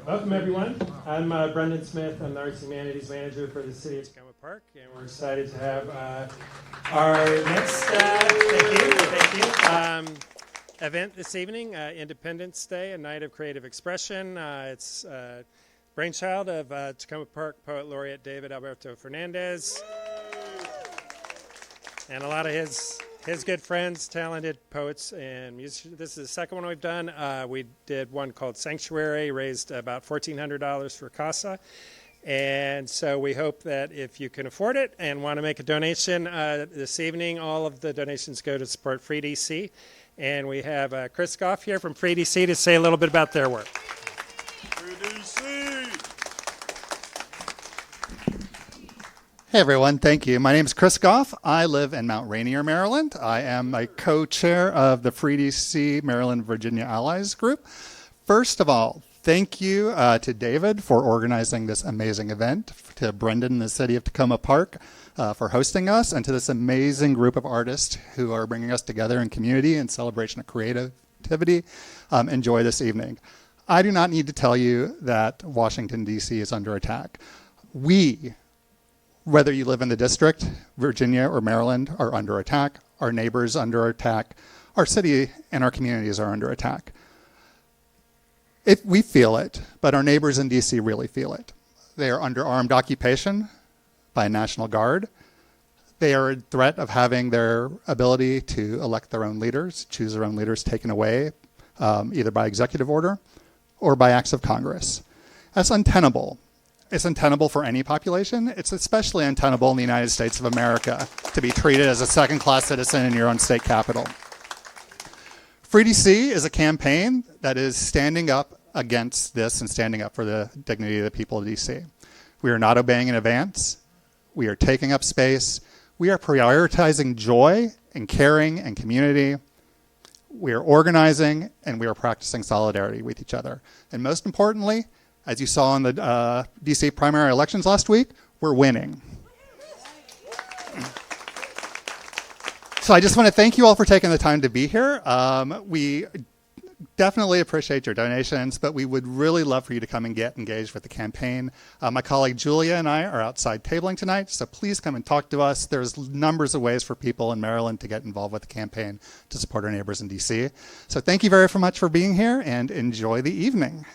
Welcome, everyone. I'm Brendan Smith. I'm the Arts and Humanities Manager for the City of Takoma Park, and we're excited to have our next event this evening, Independence Day, a night of creative expression. It's brainchild of Takoma Park Poet Laureate David Alberto Fernández, and a lot of his good friends, talented poets and musicians. This is the second one we've done. We did one called Sanctuary, raised about $1,400 for CASA. And so we hope that if you can afford it and want to make a donation this evening, all of the donations go to support Free DC. And we have Chris Goff here from Free DC to say a little bit about their work. Free DC! Hey everyone, thank you. My name is Chris Goff. I live in Mount Rainier, Maryland. I am a co-chair of the Free DC Maryland Virginia Allies group. First of all, thank you to David for organizing this amazing event, to Brendan and the City of Takoma Park for hosting us, and to this amazing group of artists who are bringing us together in community and celebration of creativity. Enjoy this evening. I do not need to tell you that Washington, D.C. is under attack. We, whether you live in the district, Virginia or Maryland, are under attack. Our neighbors are under attack. Our city and our communities are under attack. We feel it, but our neighbors in D.C. really feel it. They are under armed occupation by a National Guard. They are in threat of having their ability to elect their own leaders, choose their own leaders taken away, either by executive order or by acts of Congress. That's untenable. It's untenable for any population. It's especially untenable in the United States of America to be treated as a second-class citizen in your own state capital. Free DC is a campaign that is standing up against this and standing up for the dignity of the people of DC. We are not obeying in advance. We are taking up space. We are prioritizing joy and caring and community. We are organizing, and we are practicing solidarity with each other. And most importantly, as you saw in the DC primary elections last week, we're winning. So I just want to thank you all for taking the time to be here. We definitely appreciate your donations, but we would really love for you to come and get engaged with the campaign. My colleague Julia and I are outside tabling tonight, so please come and talk to us. There's numbers of ways for people in Maryland to get involved with the campaign to support our neighbors in DC. So thank you very much for being here, and enjoy the evening.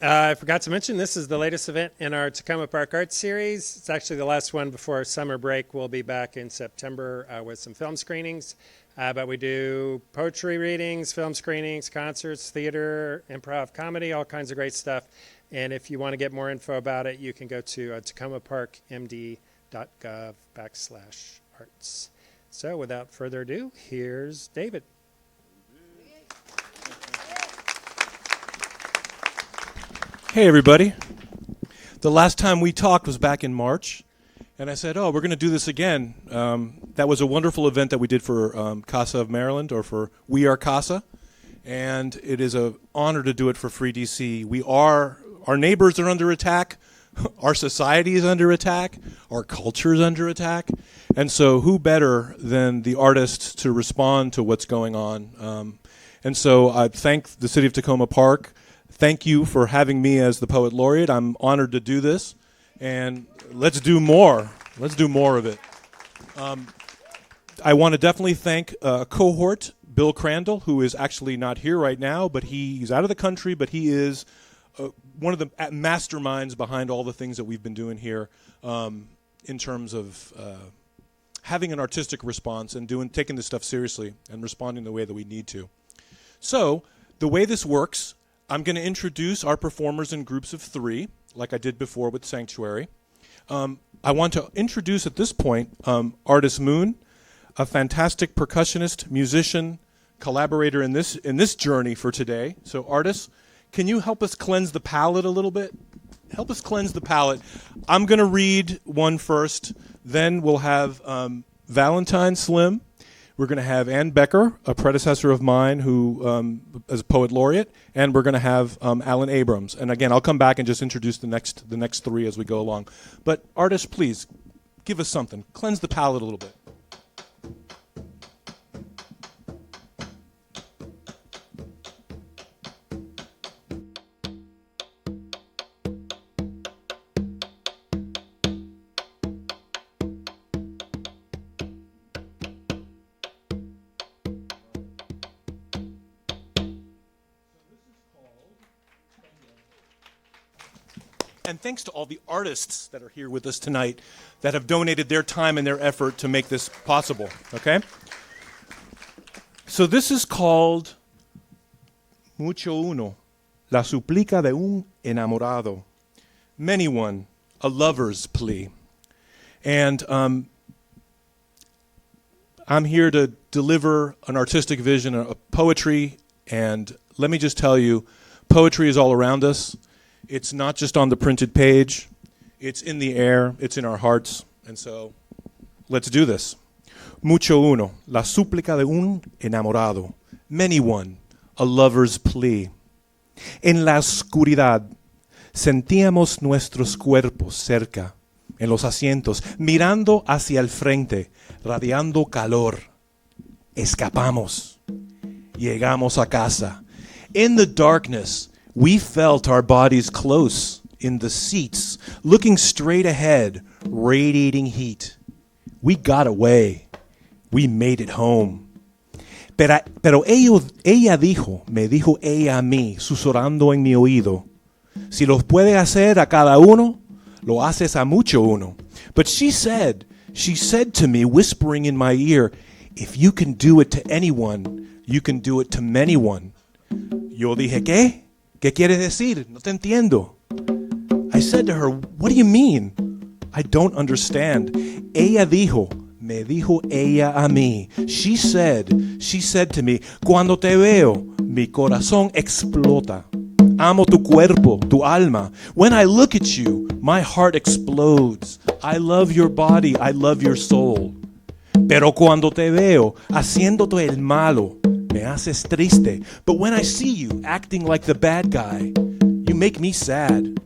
I forgot to mention, this is the latest event in our Takoma Park Arts series. It's actually the last one before summer break. We'll be back in September with some film screenings. But we do poetry readings, film screenings, concerts, theater, improv, comedy, all kinds of great stuff. And if you want to get more info about it, you can go to takomaparkmd.gov/arts. So without further ado, here's David. Hey, everybody. The last time we talked was back in March, and I said, we're going to do this again. That was a wonderful event that we did for CASA of Maryland, or for We Are CASA, and it is an honor to do it for Free DC. Our neighbors are under attack, our society is under attack, our culture is under attack, and so who better than the artists to respond to what's going on? And so I thank the City of Takoma Park. Thank you for having me as the Poet Laureate. I'm honored to do this, and let's do more. Let's do more of it. I want to definitely thank a cohort, Bill Crandall, who is actually not here right now, but he's out of the country, but he is one of the masterminds behind all the things that we've been doing here in terms of having an artistic response and taking this stuff seriously and responding the way that we need to. So the way this works, I'm going to introduce our performers in groups of 3, like I did before with Sanctuary. I want to introduce at this point Artis Moon, a fantastic percussionist, musician, collaborator in this journey for today. So Artis, can you help us cleanse the palate a little bit? Help us cleanse the palate. I'm going to read one first, then we'll have Valentine Slim. We're going to have Ann Becker, a predecessor of mine, who is a poet laureate, and we're going to have Alan Abrams. And again, I'll come back and just introduce the next 3 as we go along. But Artis, please give us something. Cleanse the palate a little bit. And thanks to all the artists that are here with us tonight that have donated their time and their effort to make this possible, okay? So this is called Mucho Uno, La Suplica de un Enamorado. Many one, a lover's plea. And I'm here to deliver an artistic vision of poetry, and let me just tell you, poetry is all around us. It's not just on the printed page. It's in the air. It's in our hearts. And so, let's do this. Mucho uno, la súplica de un enamorado. Many one, a lover's plea. En la oscuridad, sentíamos nuestros cuerpos cerca, en los asientos, mirando hacia el frente, radiando calor. Escapamos. Llegamos a casa. In the darkness, we felt our bodies close in the seats, looking straight ahead, radiating heat. We got away. We made it home. Pero ella dijo, me dijo ella a mí, susurrando en mi oído, si los puede hacer a cada uno, lo haces a mucho uno. But she said to me, whispering in my ear, if you can do it to anyone, you can do it to many one. Yo dije, ¿qué? ¿Qué quieres decir? No te entiendo. I said to her, what do you mean? I don't understand. Ella dijo, me dijo ella a mí. She said to me, cuando te veo, mi corazón explota. Amo tu cuerpo, tu alma. When I look at you, my heart explodes. I love your body, I love your soul. Pero cuando te veo, haciéndote el malo, me haces triste. But when I see you acting like the bad guy, you make me sad.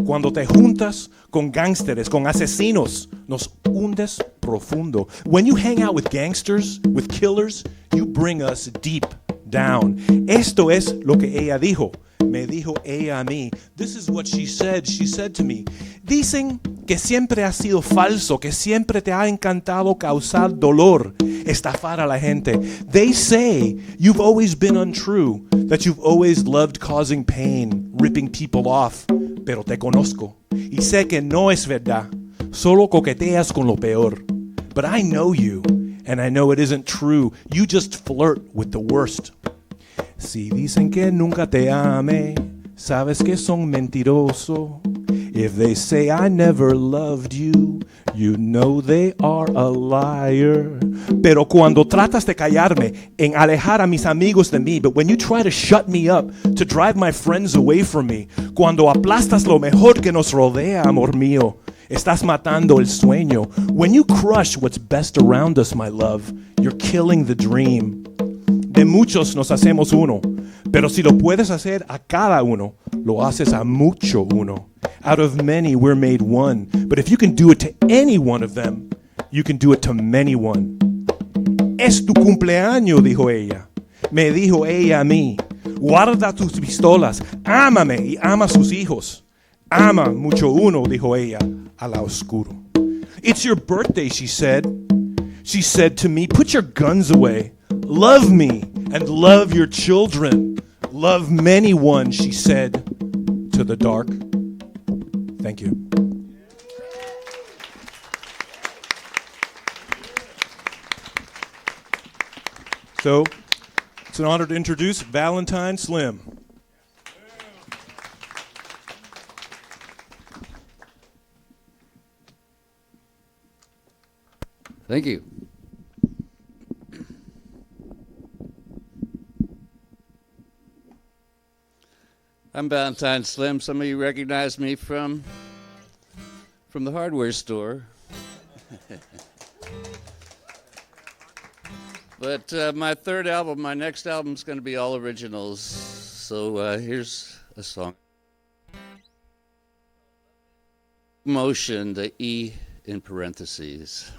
Cuando te juntas con gangsters, con asesinos, nos hundes profundo. When you hang out with gangsters, with killers, you bring us deep down. Esto es lo que ella dijo. Me dijo ella a mí. This is what she said. She said to me, dicen que siempre has sido falso, que siempre te ha encantado causar dolor, estafar a la gente. They say you've always been untrue, that you've always loved causing pain, ripping people off. Pero te conozco y sé que no es verdad. Solo coqueteas con lo peor. But I know you, and I know it isn't true. You just flirt with the worst. Si dicen que nunca te amé, sabes que son mentirosos. If they say I never loved you, you know they are a liar. Pero cuando tratas de callarme, en alejar a mis amigos de mí, but when you try to shut me up, to drive my friends away from me, cuando aplastas lo mejor que nos rodea, amor mío, estás matando el sueño. When you crush what's best around us, my love, you're killing the dream. De muchos nos hacemos uno, pero si lo puedes hacer a cada uno, lo haces a mucho uno. Out of many, we're made one. But if you can do it to any one of them, you can do it to many one. Es tu cumpleaños, dijo ella. Me dijo ella a mí, guarda tus pistolas, ámame y ama a sus hijos. Ama mucho uno, dijo ella, a la oscuro. It's your birthday, she said. She said to me, put your guns away. Love me and love your children. Love many one, she said to the dark. Thank you. So, it's an honor to introduce Valentine Slim. Thank you. I'm Valentine Slim. Some of you recognize me from the hardware store. But my third album, my next album is going to be all originals. So here's a song. Motion, the E in parentheses.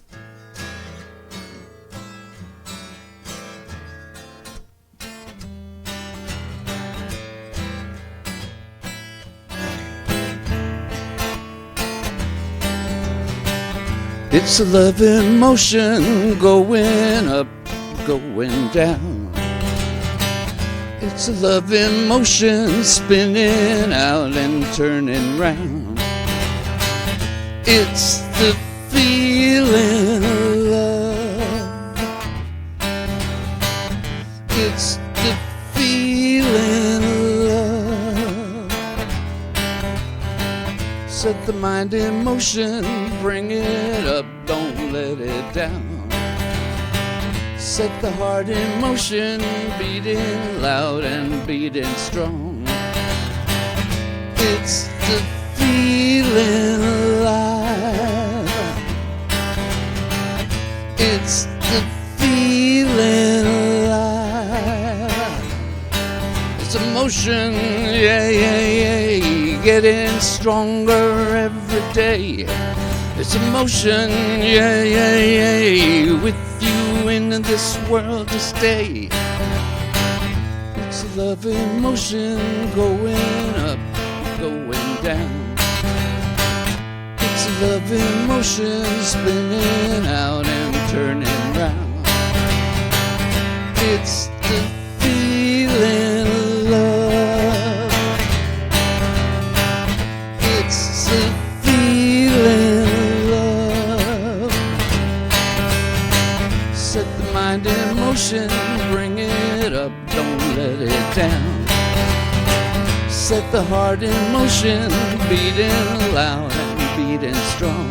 It's a love in motion, going up, going down. It's a love in motion, spinning out and turning round. It's the feeling of love. It's the feeling of love. Set the mind in motion, bring it up, don't let it down. Set the heart in motion, beating loud and beating strong. It's the feeling alive. It's the feeling alive. It's emotion, yeah, yeah, yeah, getting stronger every day. It's emotion, yeah, yeah, yeah, with you in this world to stay. It's love emotion going up, going down. It's love emotion spinning out and turning round. It's the feeling of love. It's the feeling of love. Set the mind in motion, bring it up, don't let it down. Set the heart in motion, beating loud and beating strong.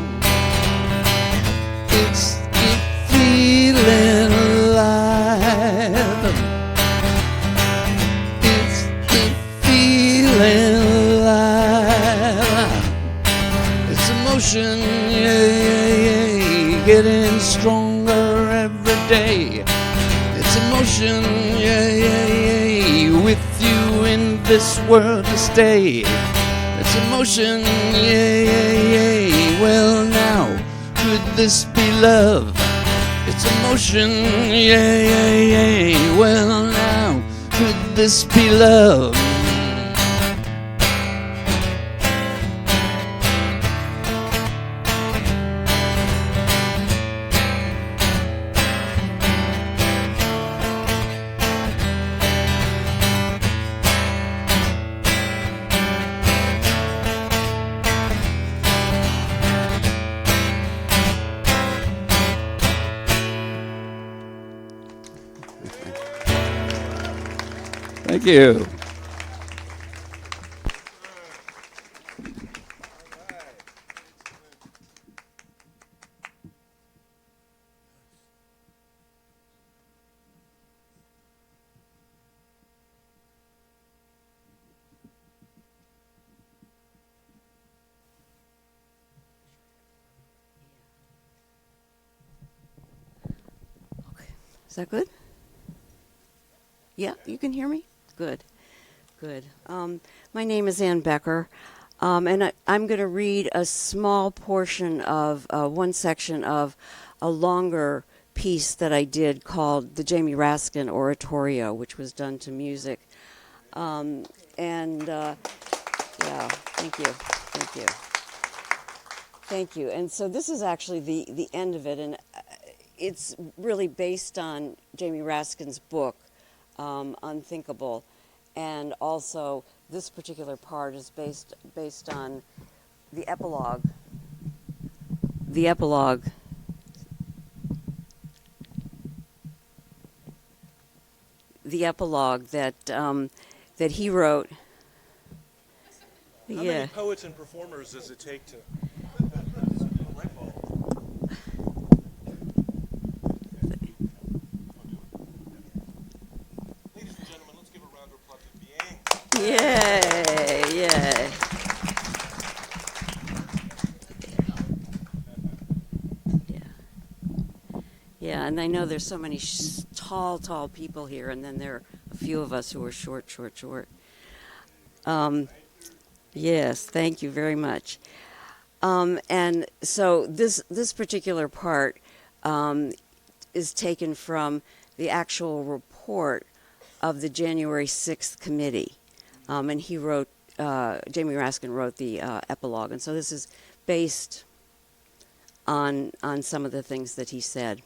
It's the feeling alive. It's the feeling alive. It's emotion, yeah, yeah, yeah, getting stronger every day. It's emotion, yeah, yeah, yeah, with you in this world to stay. It's emotion, yeah, yeah, yeah. Well now, could this be love? It's emotion, yeah, yeah, yeah. Well now, could this be love? Thank you. Is that good? Yeah, you can hear me? Good, good. My name is Ann Becker, and I'm going to read a small portion of one section of a longer piece that I did called the Jamie Raskin Oratorio, which was done to music. Yeah, thank you, thank you. Thank you. And so this is actually the end of it, and it's really based on Jamie Raskin's book, Unthinkable, and also this particular part is based on the epilogue. The epilogue. The epilogue that that he wrote. How many poets and performers does it take to? Ladies and gentlemen, let's give a round of applause to Bien. Yay! Yay! Yeah, and I know there's so many tall people here, and then there are a few of us who are short. Yes, thank you very much. And so this particular part is taken from the actual report of the January 6th committee, and he wrote. Jamie Raskin wrote the epilogue, and so this is based on some of the things that he said.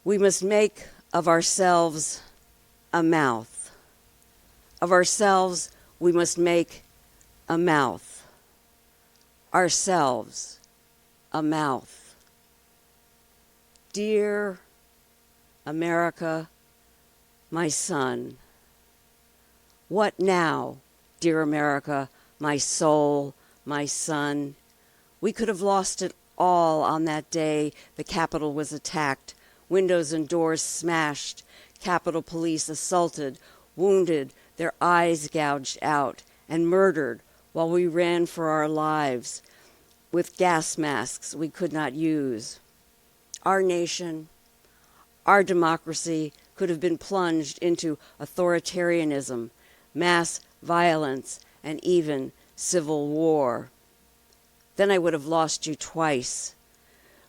We must make of ourselves a mouth. Of ourselves, we must make a mouth. ourselves a mouth. Dear America, my son, what now, dear America, my soul, my son? We could have lost it all on that day the Capitol was attacked, windows and doors smashed, Capitol Police assaulted, wounded, their eyes gouged out, and murdered while we ran for our lives with gas masks we could not use. Our nation, our democracy could have been plunged into authoritarianism, mass violence, and even civil war. Then I would have lost you twice,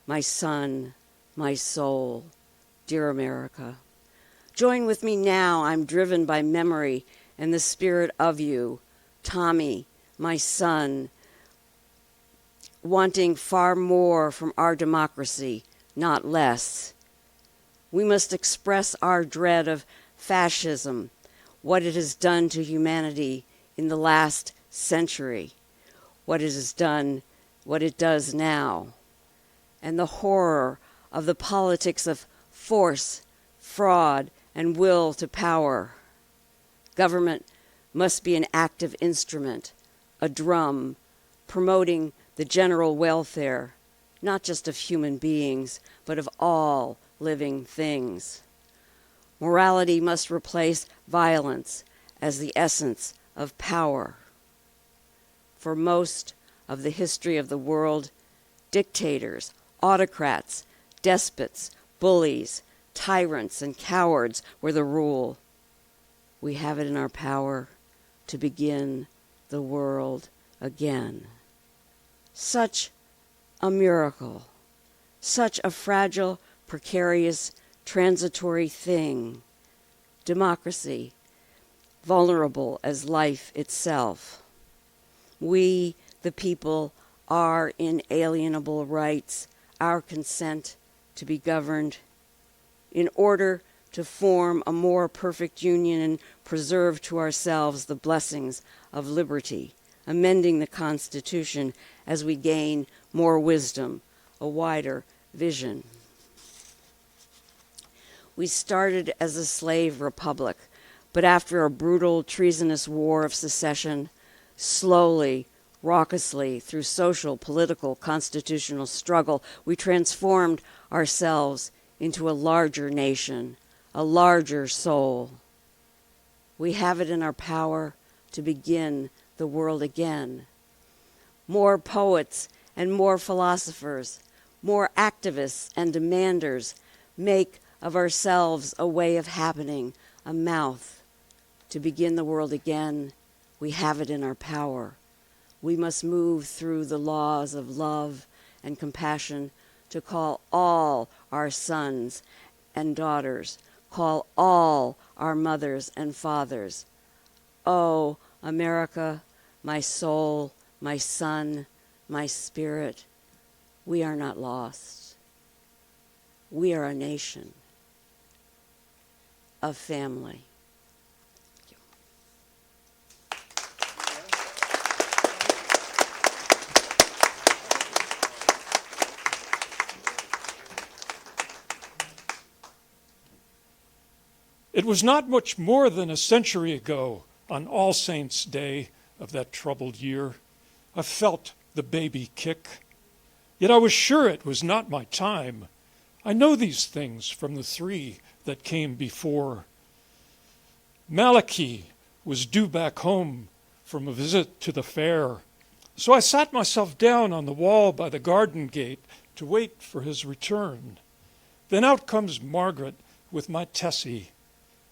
my son, my soul, dear America. Join with me now. I'm driven by memory and the spirit of you, Tommy, my son, wanting far more from our democracy, not less. We must express our dread of fascism, what it has done to humanity in the last century, what it has done, what it does now, and the horror of the politics of force, fraud, and will to power. Government must be an active instrument, a drum, promoting the general welfare, not just of human beings, but of all living things. Morality must replace violence as the essence of power. For most of the history of the world, dictators, autocrats, despots, bullies, tyrants, and cowards were the rule. We have it in our power to begin the world again. Such a miracle, such a fragile, precarious, transitory thing. Democracy, vulnerable as life itself. We, the people, our inalienable rights, our consent to be governed, in order to form a more perfect union and preserve to ourselves the blessings of liberty, amending the Constitution as we gain more wisdom, a wider vision. We started as a slave republic, but after a brutal, treasonous war of secession, slowly, raucously, through social, political, constitutional struggle, we transformed ourselves into a larger nation, a larger soul. We have it in our power to begin the world again. More poets and more philosophers, more activists and demanders make of ourselves a way of happening, a mouth. To begin the world again, we have it in our power. We must move through the laws of love and compassion to call all our sons and daughters, call all our mothers and fathers. Oh, America, my soul, my son, my spirit, we are not lost. We are a nation, a family. It was not much more than a century ago, on All Saints' Day of that troubled year, I felt the baby kick. Yet I was sure it was not my time. I know these things from the three that came before. Malachi was due back home from a visit to the fair, so I sat myself down on the wall by the garden gate to wait for his return. Then out comes Margaret with my Tessie.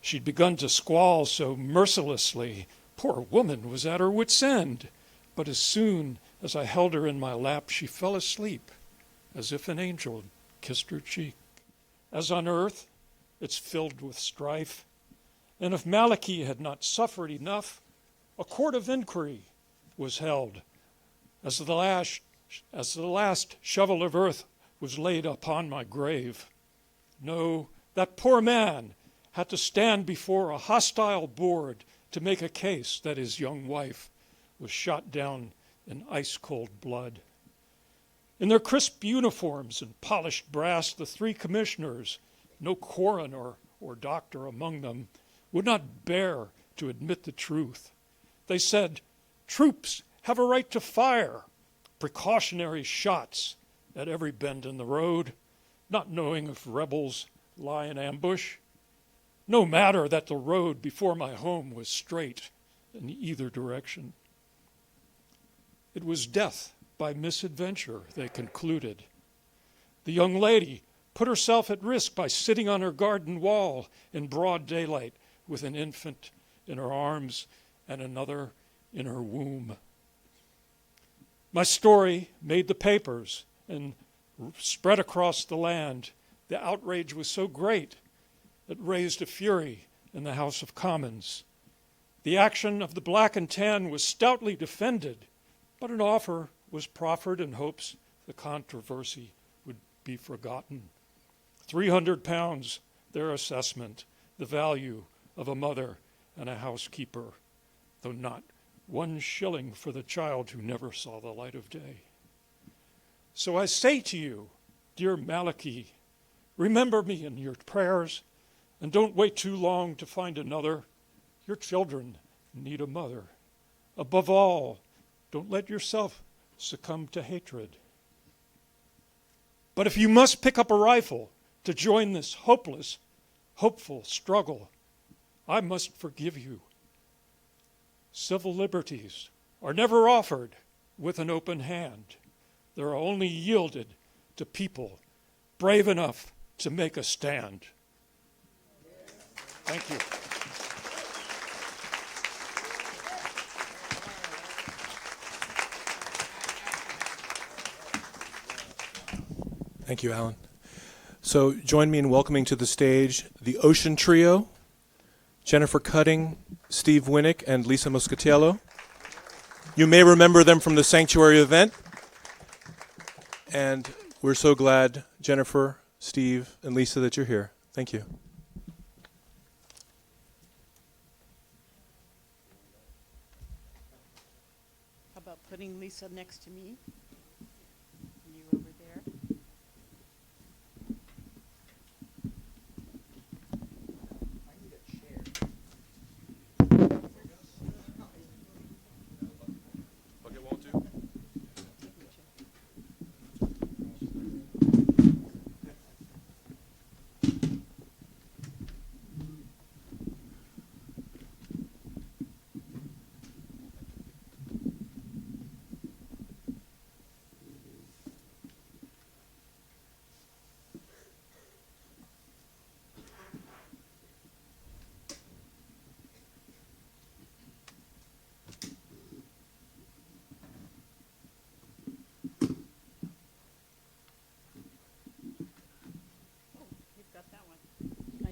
She'd begun to squall so mercilessly, poor woman was at her wit's end. But as soon as I held her in my lap, she fell asleep, as if an angel kissed her cheek. As on earth, it's filled with strife. And if Malachi had not suffered enough, a court of inquiry was held, as the last shovel of earth was laid upon my grave. No, that poor man had to stand before a hostile board to make a case that his young wife was shot down and ice-cold blood. In their crisp uniforms and polished brass, the three commissioners, no coroner or doctor among them, would not bear to admit the truth. They said, troops have a right to fire precautionary shots at every bend in the road, not knowing if rebels lie in ambush. No matter that the road before my home was straight in either direction. It was death by misadventure, they concluded. The young lady put herself at risk by sitting on her garden wall in broad daylight with an infant in her arms and another in her womb. My story made the papers and spread across the land. The outrage was so great it raised a fury in the House of Commons. The action of the Black and Tan was stoutly defended, but an offer was proffered in hopes the controversy would be forgotten. 300 pounds, their assessment, the value of a mother and a housekeeper, though not 1 shilling for the child who never saw the light of day. So I say to you, dear Malachi, remember me in your prayers, and don't wait too long to find another. Your children need a mother. Above all, don't let yourself succumb to hatred. But if you must pick up a rifle to join this hopeless, hopeful struggle, I must forgive you. Civil liberties are never offered with an open hand. They're only yielded to people brave enough to make a stand. Thank you. Thank you, Alan. So join me in welcoming to the stage the Ocean Trio, Jennifer Cutting, Steve Winnick, and Lisa Moscatello. You may remember them from the Sanctuary event. And we're so glad, Jennifer, Steve, and Lisa, that you're here. Thank you. How about putting Lisa next to me? You over there.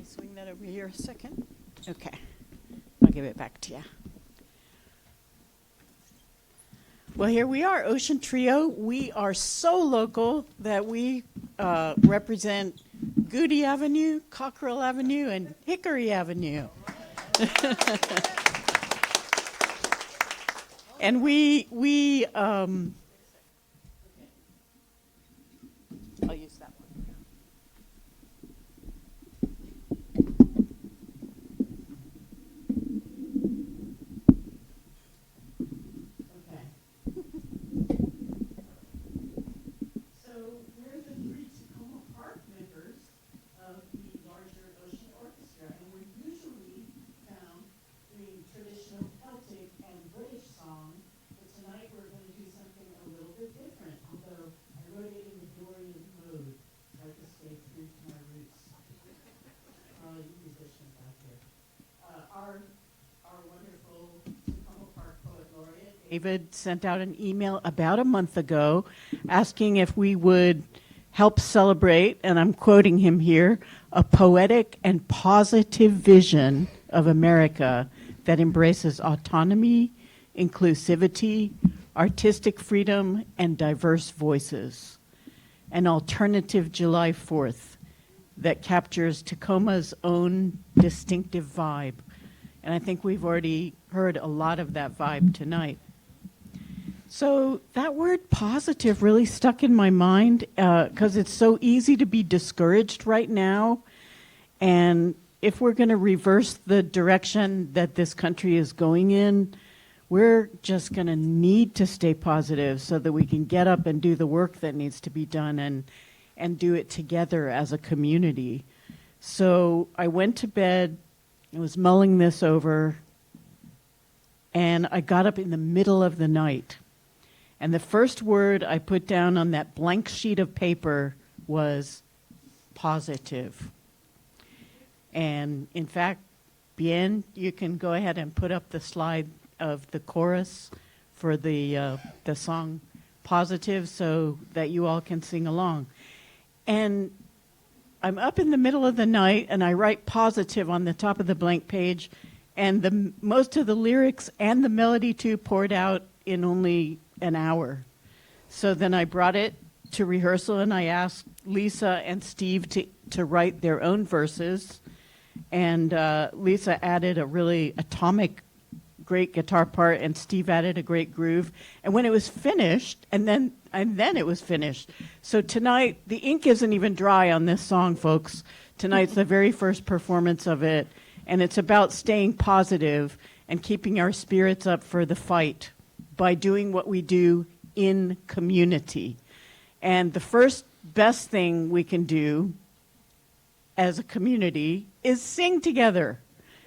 Swing that over here a second. Okay. I'll give it back to you. Well, here we are, Ocean Trio. We are so local that we represent Goody Avenue, Cockrell Avenue, and Hickory Avenue. And we I'll use that one. David sent out an email about a month ago asking if we would help celebrate, and I'm quoting him here, a poetic and positive vision of America that embraces autonomy, inclusivity, artistic freedom, and diverse voices. An alternative July 4th that captures Takoma's own distinctive vibe. And I think we've already heard a lot of that vibe tonight. So that word positive really stuck in my mind because it's so easy to be discouraged right now. And if we're going to reverse the direction that this country is going in, we're just going to need to stay positive so that we can get up and do the work that needs to be done and do it together as a community. So I went to bed, I was mulling this over, and I got up in the middle of the night. And the first word I put down on that blank sheet of paper was positive. And in fact, Bien, you can go ahead and put up the slide of the chorus for the song Positive so that you all can sing along. And I'm up in the middle of the night and I write positive on the top of the blank page, and most of the lyrics and the melody too poured out in only an hour. So then I brought it to rehearsal and I asked Lisa and Steve to write their own verses. And Lisa added a really atomic, great guitar part, and Steve added a great groove. And when it was finished, and then it was finished. So tonight, the ink isn't even dry on this song, folks. Tonight's the very first performance of it, and it's about staying positive and keeping our spirits up for the fight by doing what we do in community. And the first best thing we can do as a community is sing together.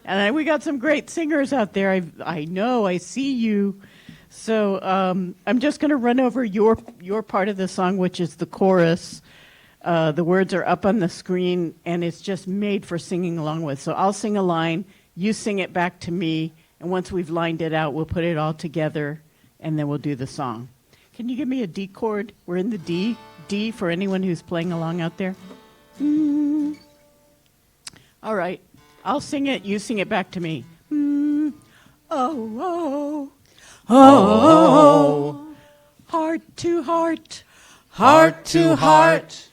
And we got some great singers out there. I know, I see you. So I'm just going to run over your part of the song, which is the chorus. The words are up on the screen, and it's just made for singing along with. So I'll sing a line, you sing it back to me, and once we've lined it out, we'll put it all together, and then we'll do the song. Can you give me a D chord? We're in the D. D for anyone who's playing along out there. All right. I'll sing it. You sing it back to me. Oh, oh, oh, oh, heart to heart, Heart to heart,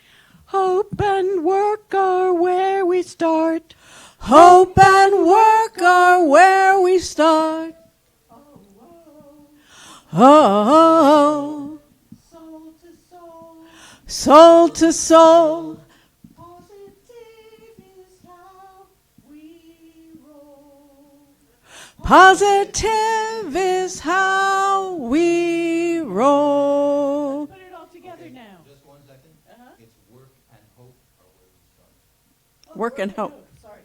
hope and work are where we start. hope and work are where we start. Oh, Soul to soul, soul to soul, positive is how we roll. positive is how we roll. Put it all together now. Just 1 second. It's work and hope are where we start. Work and hope. Sorry.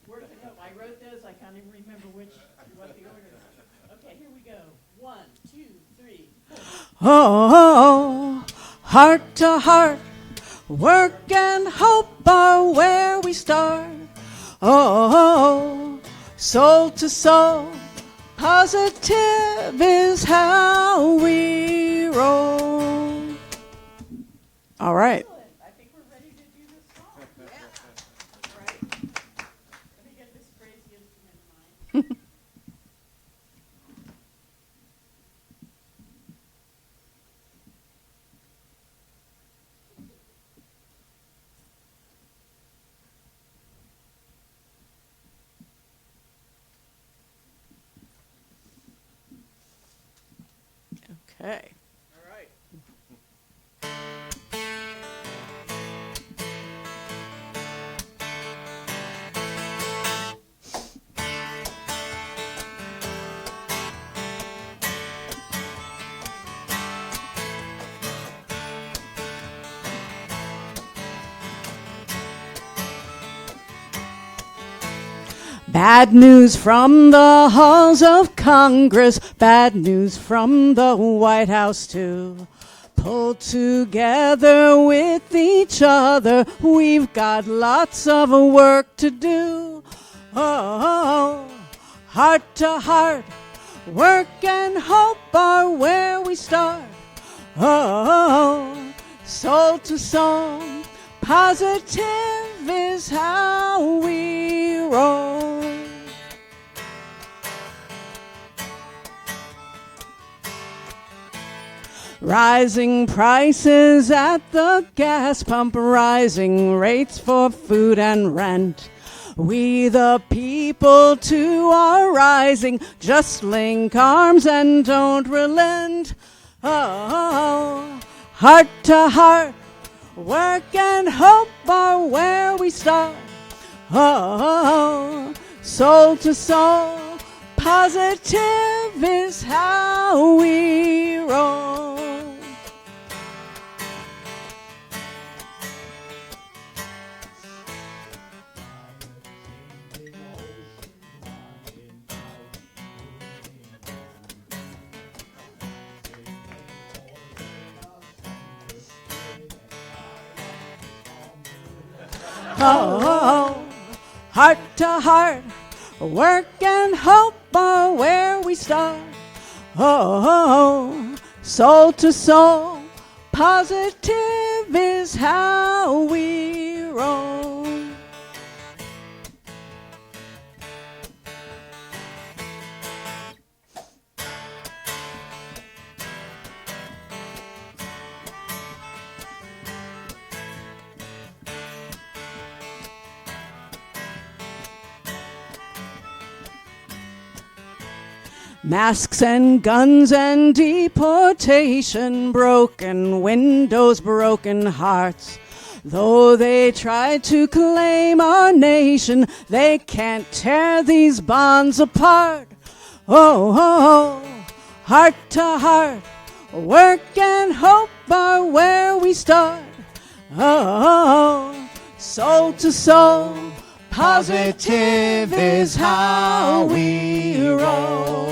Work and hope. I wrote those. I can't even remember what the order is. Okay, here we go. 1, 2, 3, 4. Oh, heart to heart, work and hope are where we start. Oh, soul to soul, positive is how we roll. All right. I think we're ready to do this song. Yeah. All right. Let me get this crazy instrument in mind. Okay. All right. Bad news from the halls of Congress, bad news from the White House too. Pull together with each other, we've got lots of work to do. Oh, heart to heart, work and hope are where we start. Oh, soul to soul, positive is how we roll. Rising prices at the gas pump, rising rates for food and rent. We the people too are rising, just link arms and don't relent. Oh, heart to heart, work and hope are where we start. Oh, soul to soul, positive is how we roll. Oh, heart to heart, work and hope are where we start. Oh, soul to soul, positive is how we roll. Masks and guns and deportation, broken windows, broken hearts. Though they try to claim our nation, they can't tear these bonds apart. Oh, oh, oh, heart to heart, work and hope are where we start. Oh, oh, soul to soul, positive is how we roll.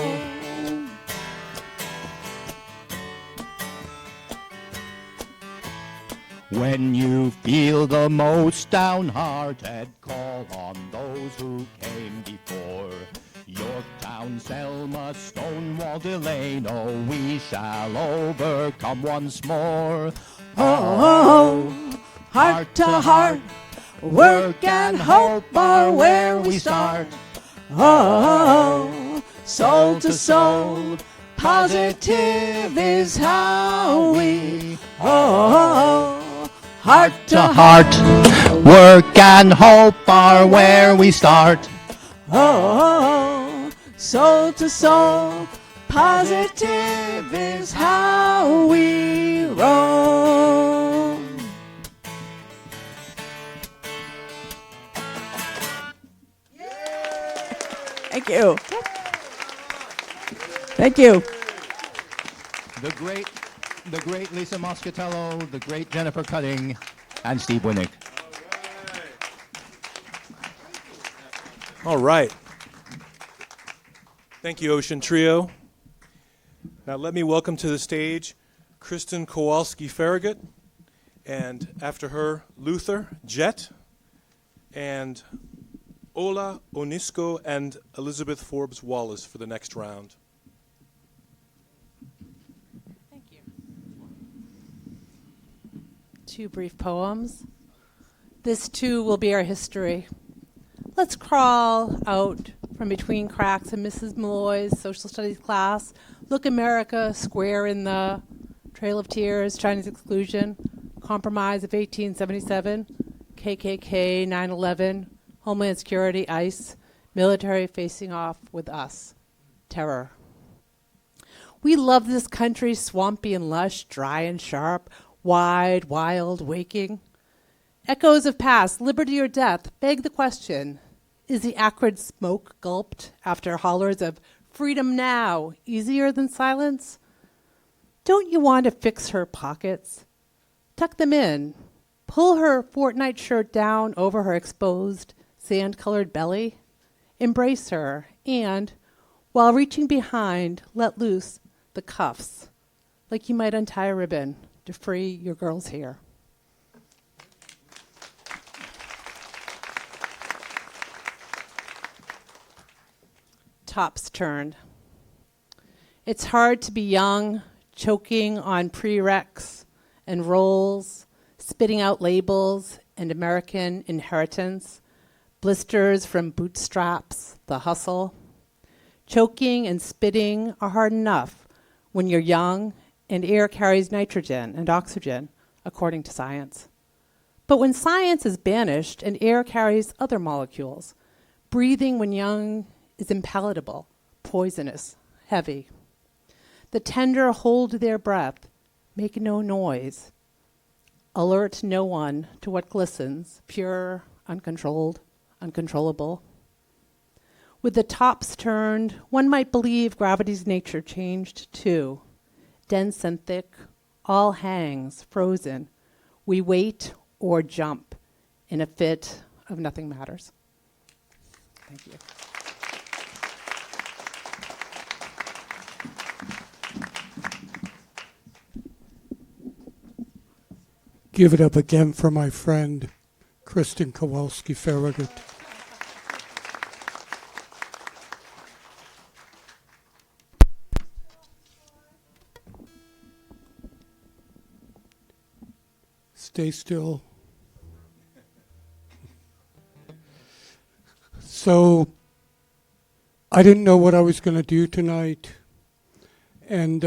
When you feel the most downhearted, call on those who came before. Yorktown, Selma, Stonewall, Delano, we shall overcome once more. Oh, heart to heart, work and hope are where we start. Oh, soul to soul, positive is how we. Oh, heart to heart, work and hope are where we start. oh, soul to soul, positive is how we roll. Thank you. Thank you. The great Lisa Moscatello, the great Jennifer Cutting, and Steve Winnick. All right. Thank you, Ocean Trio. Now let me welcome to the stage Kristin Kowalski-Ferragut, and after her, Luther, Jett, and Olha, Onysko, and Elizabeth Forbes Wallace for the next round. Thank you. 2 brief poems. This too will be our history. Let's crawl out from between cracks in Mrs. Malloy's social studies class. Look America square in the Trail of Tears, Chinese exclusion, Compromise of 1877, KKK, 9/11, Homeland Security, ICE, military facing off with us, terror. We love this country, swampy and lush, dry and sharp, wide, wild, waking. Echoes of past, liberty or death, beg the question, is the acrid smoke gulped after hollers of freedom now easier than silence? Don't you want to fix her pockets? Tuck them in. Pull her fortnight shirt down over her exposed, sand-colored belly. Embrace her, and, while reaching behind, let loose the cuffs, like you might untie a ribbon to free your girl's hair. Tops turned. It's hard to be young, choking on prereqs and roles, spitting out labels and American inheritance, blisters from bootstraps, the hustle. Choking and spitting are hard enough when you're young and air carries nitrogen and oxygen, according to science. But when science is banished and air carries other molecules, breathing when young is impalatable, poisonous, heavy. The tender hold their breath, make no noise, alert no one to what glistens, pure, uncontrolled, uncontrollable. With the tops turned, one might believe gravity's nature changed too. Dense and thick, all hangs, frozen. We wait or jump in a fit of nothing matters. Thank you. Give it up again for my friend, Kristin Kowalski-Ferragut. Stay still. So, I didn't know what I was going to do tonight. And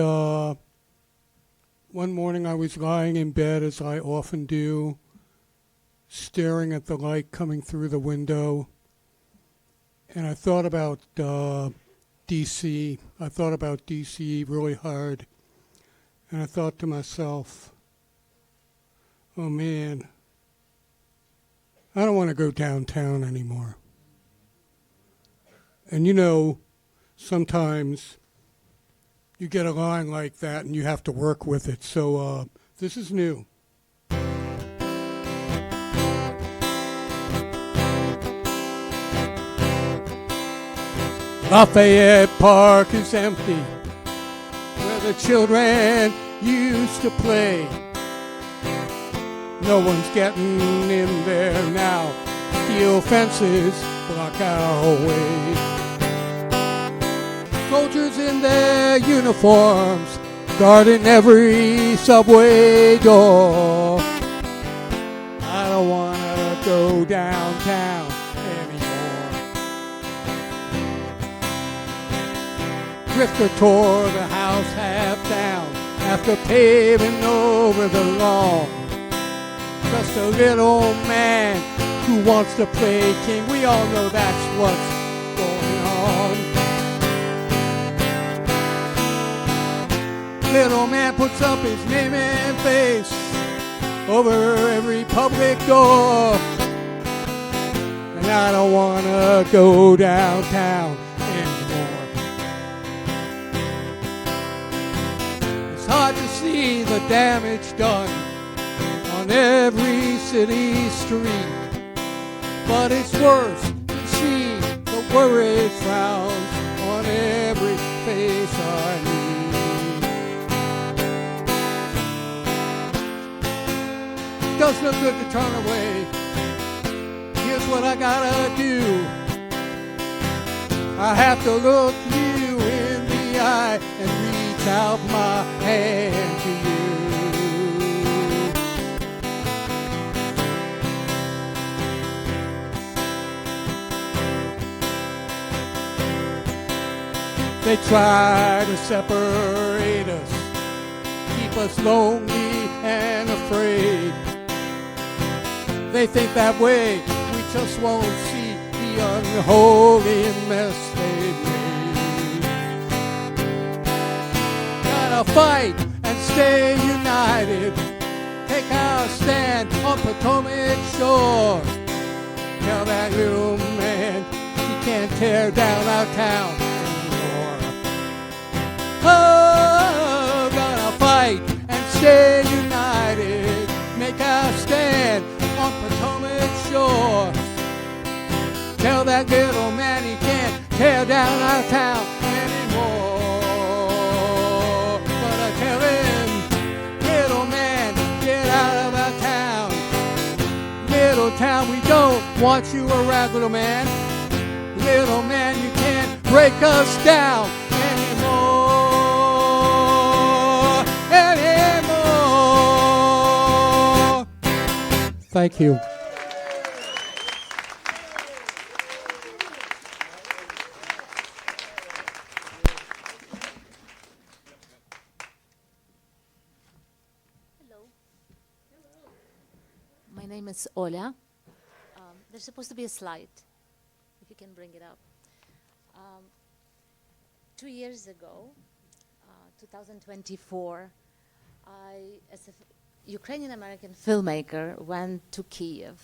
one morning I was lying in bed, as I often do, staring at the light coming through the window. And I thought about D.C. I thought about D.C. really hard. And I thought to myself, oh man, I don't want to go downtown anymore. And you know, sometimes you get a line like that and you have to work with it. So this is new. Lafayette Park is empty, where the children used to play. No one's getting in there now. Steel fences block our way. Soldiers in their uniforms guarding every subway door. I don't want to go downtown anymore. Drifter tore the house half down after paving over the lawn. Just a little man who wants to play king. We all know that's what's going on. Little man puts up his name and face over every public door. And I don't want to go downtown anymore. It's hard to see the damage done on every city street, but it's worse to see the worried frowns on every face I meet. Does no good to turn away. Here's what I gotta do. I have to look you in the eye and reach out my hand to you. They try to separate us, keep us lonely and afraid. They think that way, we just won't see the unholy mess they've made. Gotta fight and stay united, take our stand on Potomac shore. Tell that little man he can't tear down our town anymore. Oh, gotta fight and stay united, make our stand on Potomac shore. Tell that little man he can't tear down our town anymore. But I tell him, little man, get out of our town. Little town, we don't want you around, little man. Little man, you can't break us down anymore. Anymore. Thank you. My name is Olha. There's supposed to be a slide, if you can bring it up. 2 years ago, 2024, as a Ukrainian-American filmmaker, went to Kiev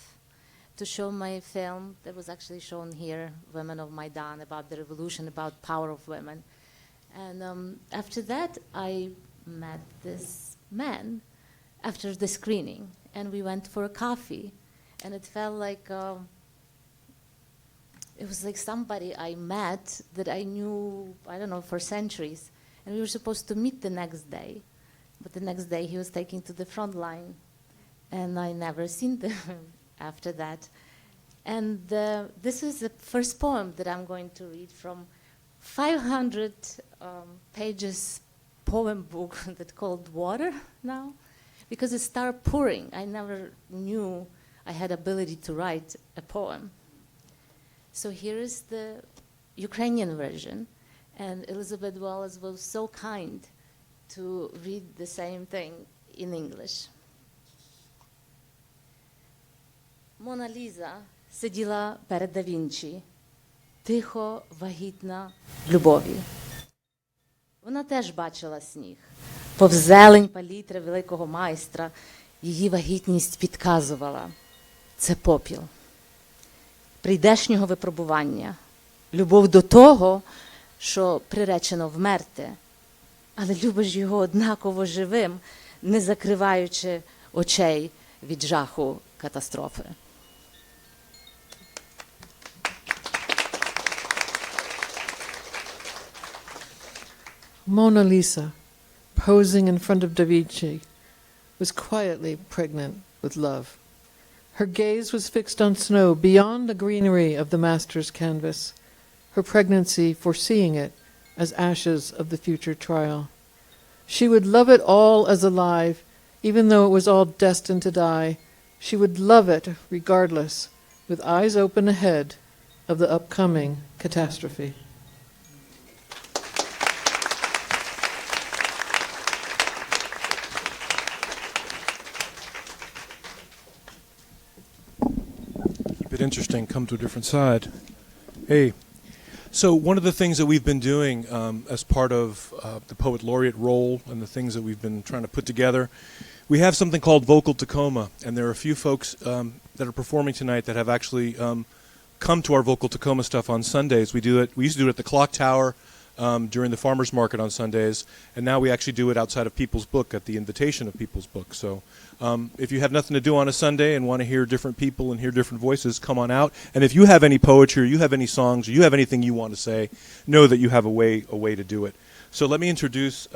to show my film that was actually shown here, Women of Maidan, about the revolution, about power of women. And after that, I met this man after the screening, and we went for a coffee, and it felt like it was like somebody I met that I knew, I don't know, for centuries. And we were supposed to meet the next day, but the next day he was taken to the front line, and I never seen them after that. And this is the first poem that I'm going to read from 500 pages poem book that's called Water now, because it started pouring. I never knew I had ability to write a poem. So here is the Ukrainian version, and Elizabeth Wallace was so kind to read the same thing in English. Мона Ліза сиділа перед да Вінчі, тихо, вагітна в любові. Вона теж бачила сніг. Повз зелень палітри великого майстра її вагітність підказувала. Це попіл прийдешнього випробування, любов до того, що приречено вмерти, але любиш його однаково живим, не закриваючи очей від жаху катастрофи. Mona Lisa, posing in front of Da Vinci, was quietly pregnant with love. Her gaze was fixed on snow beyond the greenery of the master's canvas, her pregnancy foreseeing it as ashes of the future trial. She would love it all as alive, even though it was all destined to die. She would love it regardless, with eyes open ahead of the upcoming catastrophe. Keep it interesting, come to a different side. Hey. So one of the things that we've been doing as part of the Poet Laureate role and the things that we've been trying to put together, we have something called Vocal Takoma, and there are a few folks that are performing tonight that have actually come to our Vocal Takoma stuff on Sundays. We used to do it at the Clock Tower during the farmers market on Sundays, and now we actually do it outside of People's Book at the invitation of People's Book. So if you have nothing to do on a Sunday and want to hear different people and hear different voices, come on out. And if you have any poetry, or you have any songs, or you have anything you want to say, know that you have a way to do it. So let me introduce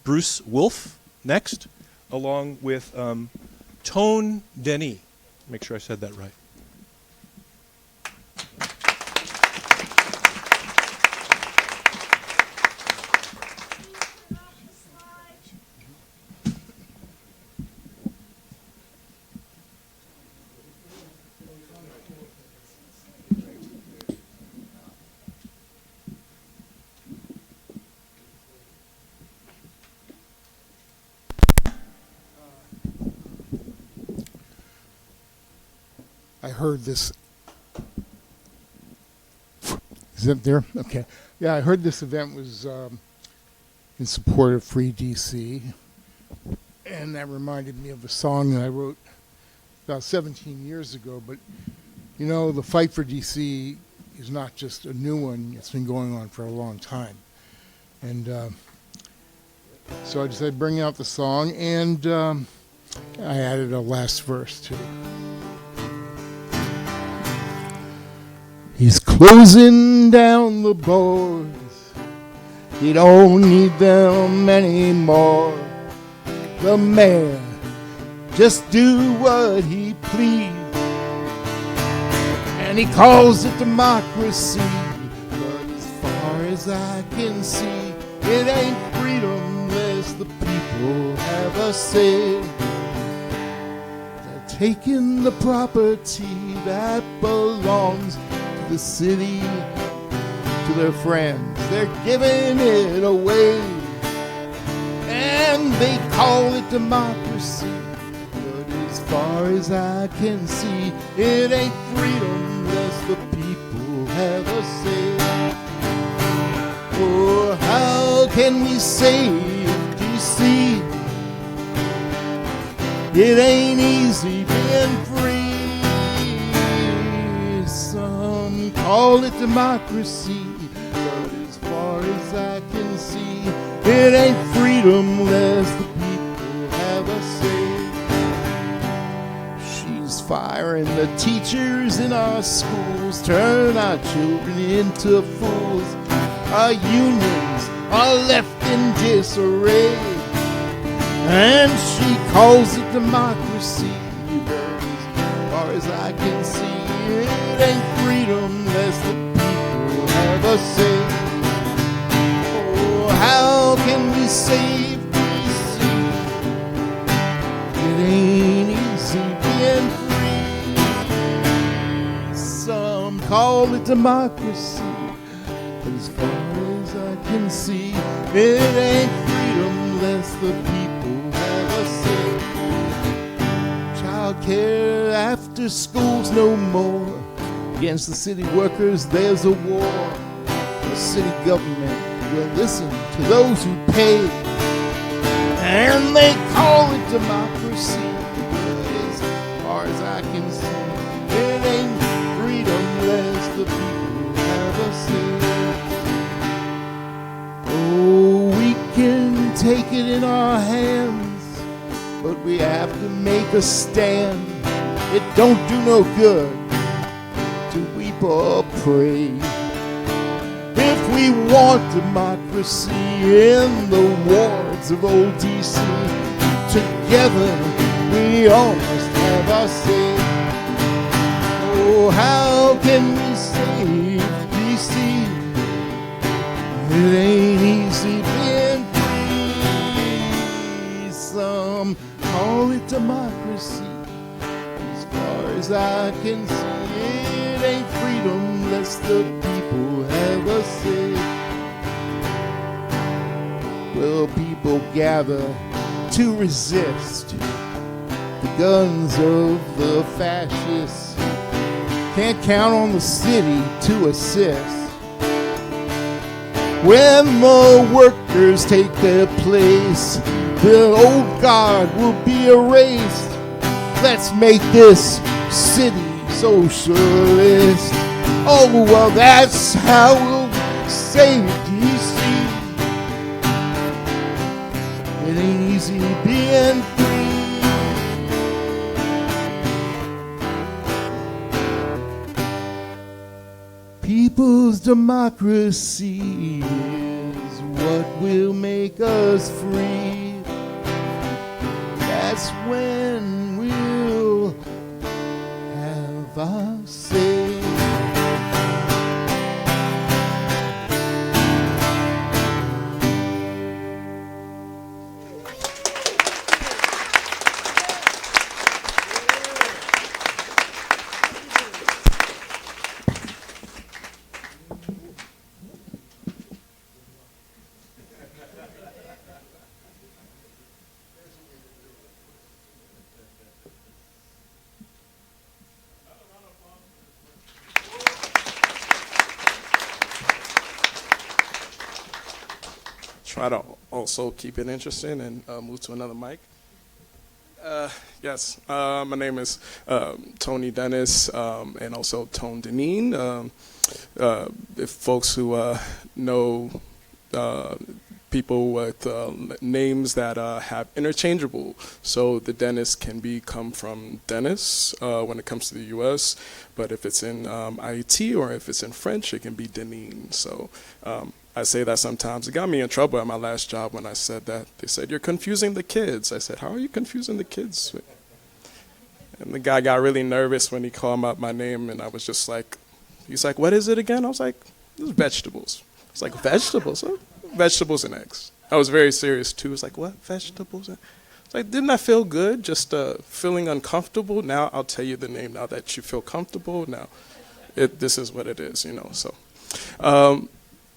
Bruce Wolfe next, along with Tone Denis. Make sure I said that right. I heard this. Is it there? Okay. Yeah, I heard this event was in support of Free DC, and that reminded me of a song that I wrote about 17 years ago. But, you know, the fight for DC is not just a new one. It's been going on for a long time. And so I decided to bring out the song, and I added a last verse, too. He's closing down the boards. He don't need them anymore. The mayor just do what he please, and he calls it democracy. But as far as I can see, it ain't freedom unless the people have a say. They're taking the property that belongs the city to their friends. They're giving it away, and they call it democracy. But as far as I can see, it ain't freedom unless the people have a say. Oh, how can we say It ain't easy being free. Some call it democracy, but as far as I can see, it ain't freedom unless the people have a say. She's firing the teachers in our schools, turn our children into fools. Our unions are left in disarray, and she calls it democracy, but as far as I can see, it ain't freedom unless the people have a say. Oh, how can we save DC? It ain't easy being free. Some call it democracy, but as far as I can see, it ain't freedom unless the people have a say. Child care after school's no more. Against the city workers there's a war. The city government will listen to those who pay, and they call it democracy, but as far as I can see, it ain't freedom unless the people have a say. Oh, we can take it in our hands, but we have to make a stand. It don't do no good to weep or pray. If we want democracy in the wards of old DC, together we all must have our say. Oh, how can we save DC? It ain't easy being free. Some call it democracy, as far as I can see, it ain't freedom unless the people have a say. Well, people gather to resist the guns of the fascists. Can't count on the city to assist. When the workers take their place, the old guard will be erased. Let's make this city socialist. Oh, well, that's how we'll save DC. It ain't easy being free. People's democracy is what will make us free. That's when we'll have our say. Try to also keep it interesting and move to another mic. Yes, my name is Tony Denis and also Tone Deneen. If folks who know people with names that have interchangeable, so the Denis can come from Denis when it comes to the U.S., but if it's in IT or if it's in French, it can be Deneen. So I say that sometimes. It got me in trouble at my last job when I said that. They said, "You're confusing the kids." I said, "How are you confusing the kids?" And the guy got really nervous when he called out my name, and I was just like, he's like, "What is it again?" I was like, "It's vegetables." It's like, "Vegetables? Huh? Vegetables and eggs." I was very serious too. It's like, "What? Vegetables?" It's like, didn't I feel good? Just feeling uncomfortable. Now I'll tell you the name now that you feel comfortable. Now this is what it is, you know. So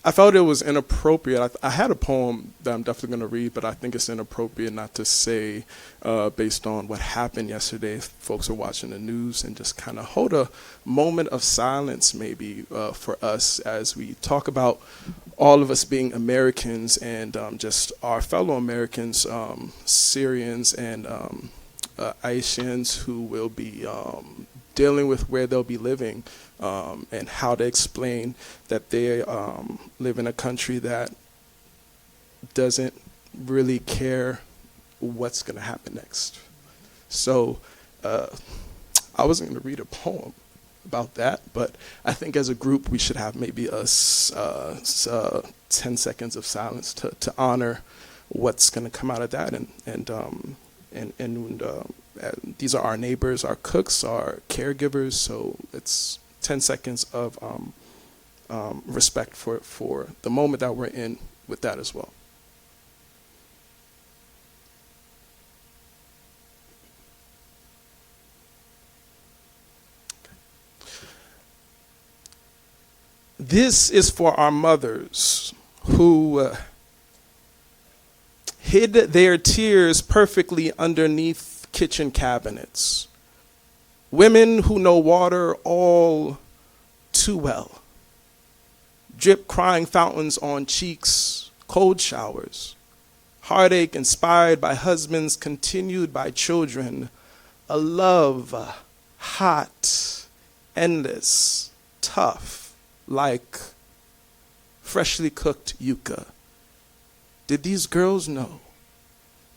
I felt it was inappropriate. I had a poem that I'm definitely going to read, but I think it's inappropriate not to say, based on what happened yesterday, if folks are watching the news, and just kind of hold a moment of silence maybe for us as we talk about all of us being Americans and just our fellow Americans, Syrians and Haitians who will be dealing with where they'll be living and how to explain that they live in a country that doesn't really care what's going to happen next. So I wasn't going to read a poem about that, but I think as a group we should have maybe 10 seconds of silence to honor what's going to come out of that. And these are our neighbors, our cooks, our caregivers, so it's 10 seconds of respect for the moment that we're in with that as well. This is for our mothers who hid their tears perfectly underneath kitchen cabinets. Women who know water all too well. Drip crying fountains on cheeks, cold showers. Heartache inspired by husbands, continued by children. A love hot, endless, tough, like freshly cooked yuca. Did these girls know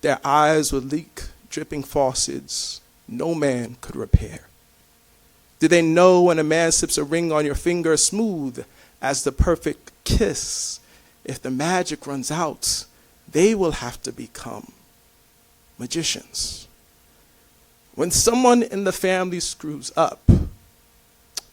their eyes would leak dripping faucets no man could repair? Did they know when a man slips a ring on your finger, smooth as the perfect kiss, if the magic runs out, they will have to become magicians? When someone in the family screws up,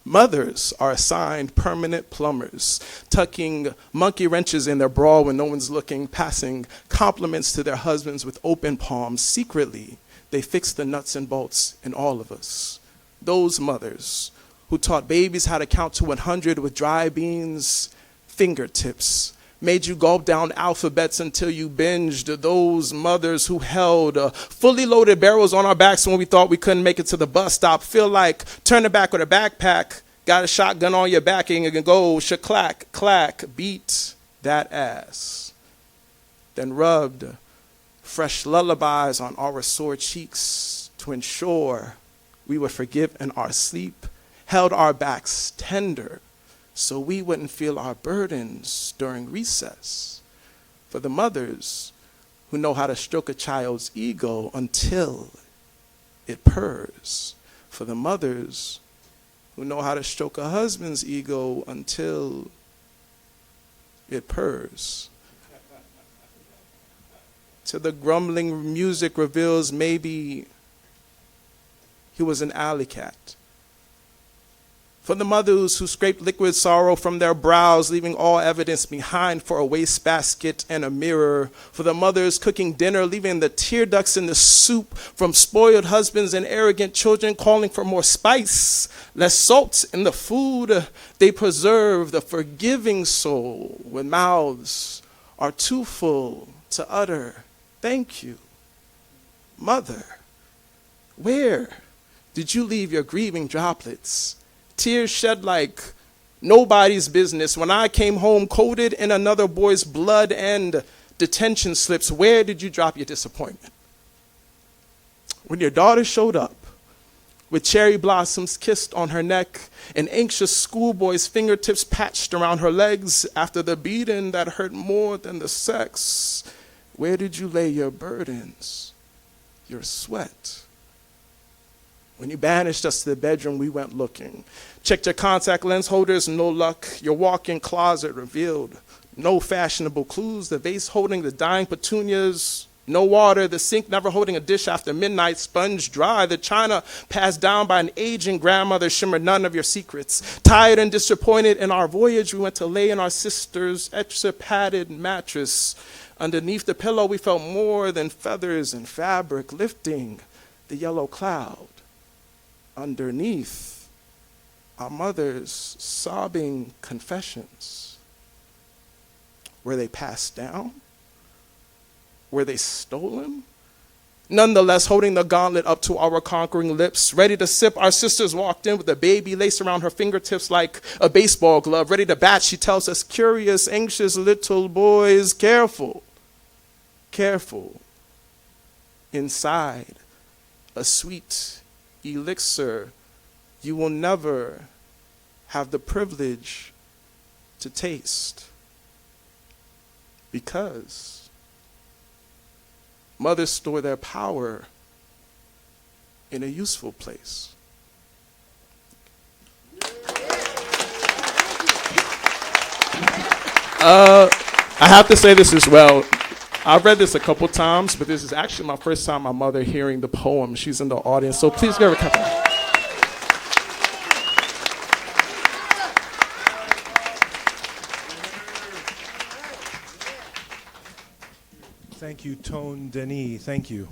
mothers are assigned permanent plumbers, tucking monkey wrenches in their bra when no one's looking, passing compliments to their husbands with open palms. Secretly, they fix the nuts and bolts in all of us. Those mothers who taught babies how to count to 100 with dry beans fingertips, made you gulp down alphabets until you binged. Those mothers who held fully loaded barrels on our backs when we thought we couldn't make it to the bus stop. Feel like turning back with a backpack, got a shotgun on your back and you can go shaklack, clack, beat that ass. Then rubbed fresh lullabies on our sore cheeks to ensure we would forgive in our sleep, held our backs tender so we wouldn't feel our burdens during recess. For the mothers who know how to stroke a child's ego until it purrs. For the mothers who know how to stroke a husband's ego until it purrs. Till the grumbling music reveals maybe he was an alley cat. For the mothers who scraped liquid sorrow from their brows, leaving all evidence behind for a wastebasket and a mirror. For the mothers cooking dinner, leaving the tear ducts in the soup from spoiled husbands and arrogant children, calling for more spice, less salt in the food. They preserve the forgiving soul when mouths are too full to utter thank you. Mother, where did you leave your grieving droplets? Tears shed like nobody's business. When I came home coated in another boy's blood and detention slips, where did you drop your disappointment? When your daughter showed up with cherry blossoms kissed on her neck and anxious schoolboy's fingertips patched around her legs after the beating that hurt more than the sex, where did you lay your burdens, your sweat? When you banished us to the bedroom, we went looking. Checked your contact lens holders, no luck. Your walk-in closet revealed no fashionable clues. The vase holding the dying petunias, no water. The sink never holding a dish after midnight, sponge dry. The china passed down by an aging grandmother shimmered none of your secrets. Tired and disappointed in our voyage, we went to lay in our sister's extra padded mattress. Underneath the pillow, we felt more than feathers and fabric lifting the yellow cloud. Underneath our mother's sobbing confessions. Were they passed down? Were they stolen? Nonetheless, holding the gauntlet up to our conquering lips, ready to sip, our sisters walked in with a baby laced around her fingertips like a baseball glove. Ready to bat, she tells us, curious, anxious little boys, careful, careful. Inside, a sweet elixir you will never have the privilege to taste. Because mothers store their power in a useful place. I have to say this as well. I've read this a couple times, but this is actually my first time my mother hearing the poem. She's in the audience, so please give her a clap. Thank you, Tone Denis. Thank you.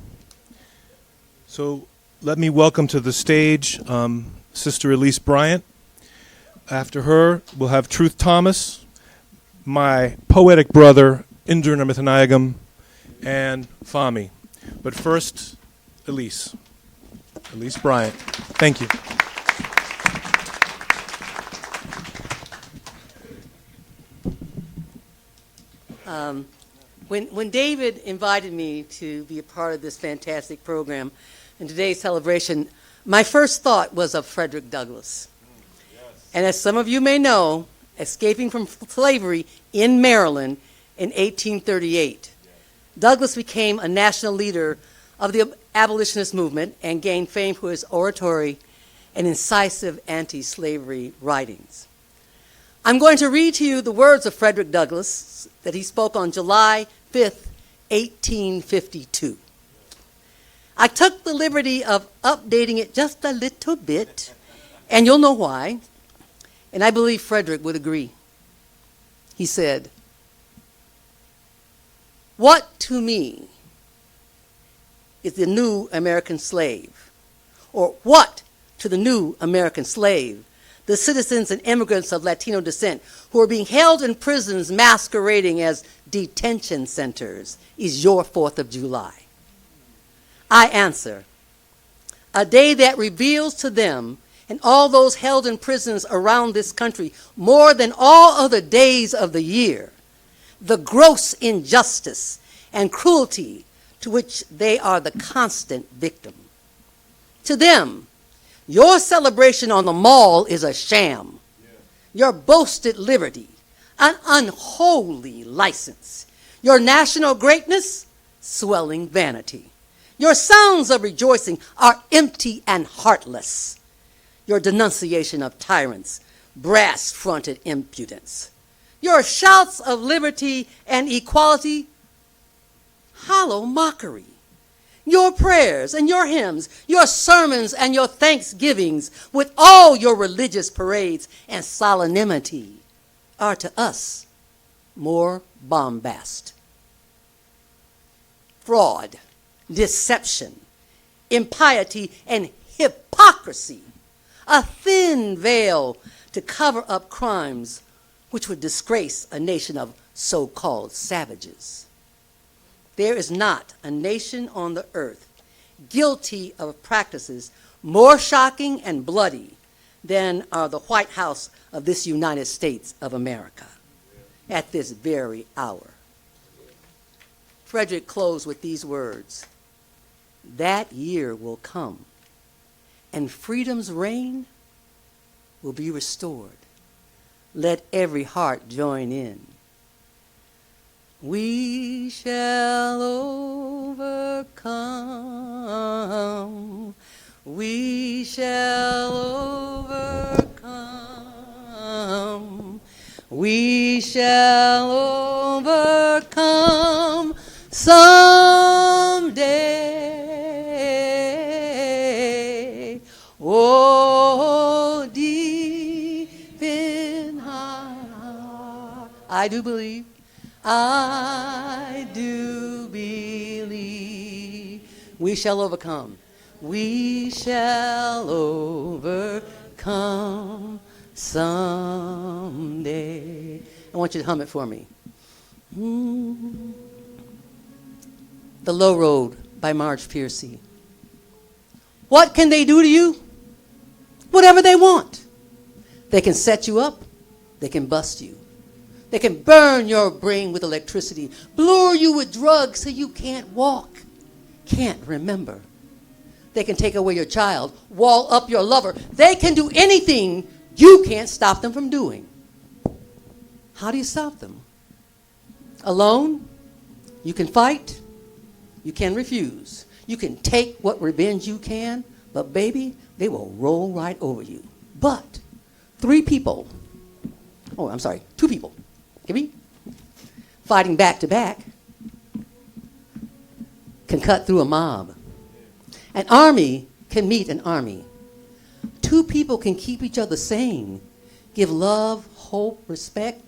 So let me welcome to the stage Sister Elise Bryant. After her, we'll have Truth Thomas, my poetic brother, Indran Amirthanayagam, and Fahmi. But first, Elise. Elise Bryant. Thank you. When David invited me to be a part of this fantastic program and today's celebration, my first thought was of Frederick Douglass. And as some of you may know, escaping from slavery in Maryland in 1838, Douglass became a national leader of the abolitionist movement and gained fame for his oratory and incisive anti-slavery writings. I'm going to read to you the words of Frederick Douglass that he spoke on July 5th, 1852. I took the liberty of updating it just a little bit, and you'll know why, and I believe Frederick would agree. He said, "What to me is the new American slave? Or what to the new American slave, the citizens and immigrants of Latino descent who are being held in prisons masquerading as detention centers, is your 4th of July? I answer, a day that reveals to them and all those held in prisons around this country, more than all other days of the year, the gross injustice and cruelty to which they are the constant victim. To them, your celebration on the Mall is a sham. Your boasted liberty, an unholy license. Your national greatness, swelling vanity. Your sounds of rejoicing are empty and heartless. Your denunciation of tyrants, brass-fronted impudence. Your shouts of liberty and equality, hollow mockery. Your prayers and your hymns, your sermons and your thanksgivings, with all your religious parades and solemnity, are to us more bombast. Fraud, deception, impiety, and hypocrisy, a thin veil to cover up crimes which would disgrace a nation of so-called savages. There is not a nation on the earth guilty of practices more shocking and bloody than are the White House of this United States of America at this very hour." Frederick closed with these words, "That year will come, and freedom's reign will be restored. Let every heart join in. We shall overcome. We shall overcome. We shall overcome someday. Oh, deep in heart, I do believe. I do believe we shall overcome. We shall overcome someday. I want you to hum it for me. The Low Road by Marge Piercy. What can they do to you? Whatever they want. They can set you up. They can bust you. They can burn your brain with electricity, lure you with drugs so you can't walk, can't remember. They can take away your child, wall up your lover. They can do anything you can't stop them from doing. How do you stop them? Alone, you can fight, you can refuse. You can take what revenge you can, but baby, they will roll right over you. But 2 people, give me, fighting back to back, can cut through a mob. An army can meet an army. 2 people can keep each other sane, give love, hope, respect,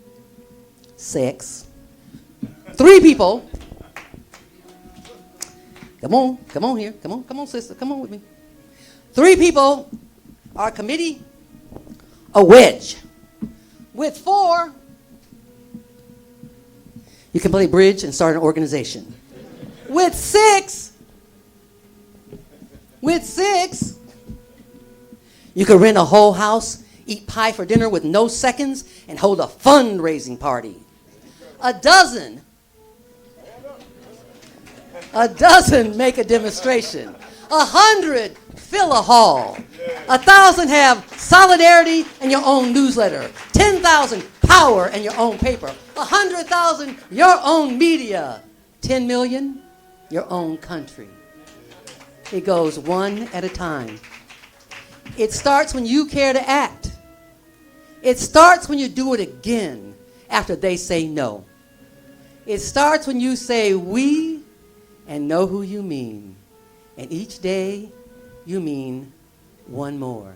sex. 3 people, come on here, come on sister, come on with me. 3 people are a committee, a wedge. With 4, you can play bridge and start an organization. With 6, you can rent a whole house, eat pie for dinner with no seconds, and hold a fundraising party. A dozen make a demonstration. 100 fill a hall. 1,000 have solidarity and your own newsletter. 10,000 power and your own paper. 100,000 your own media. 10 million your own country. It goes one at a time. It starts when you care to act. It starts when you do it again after they say no. It starts when you say we and know who you mean. And each day you mean one more.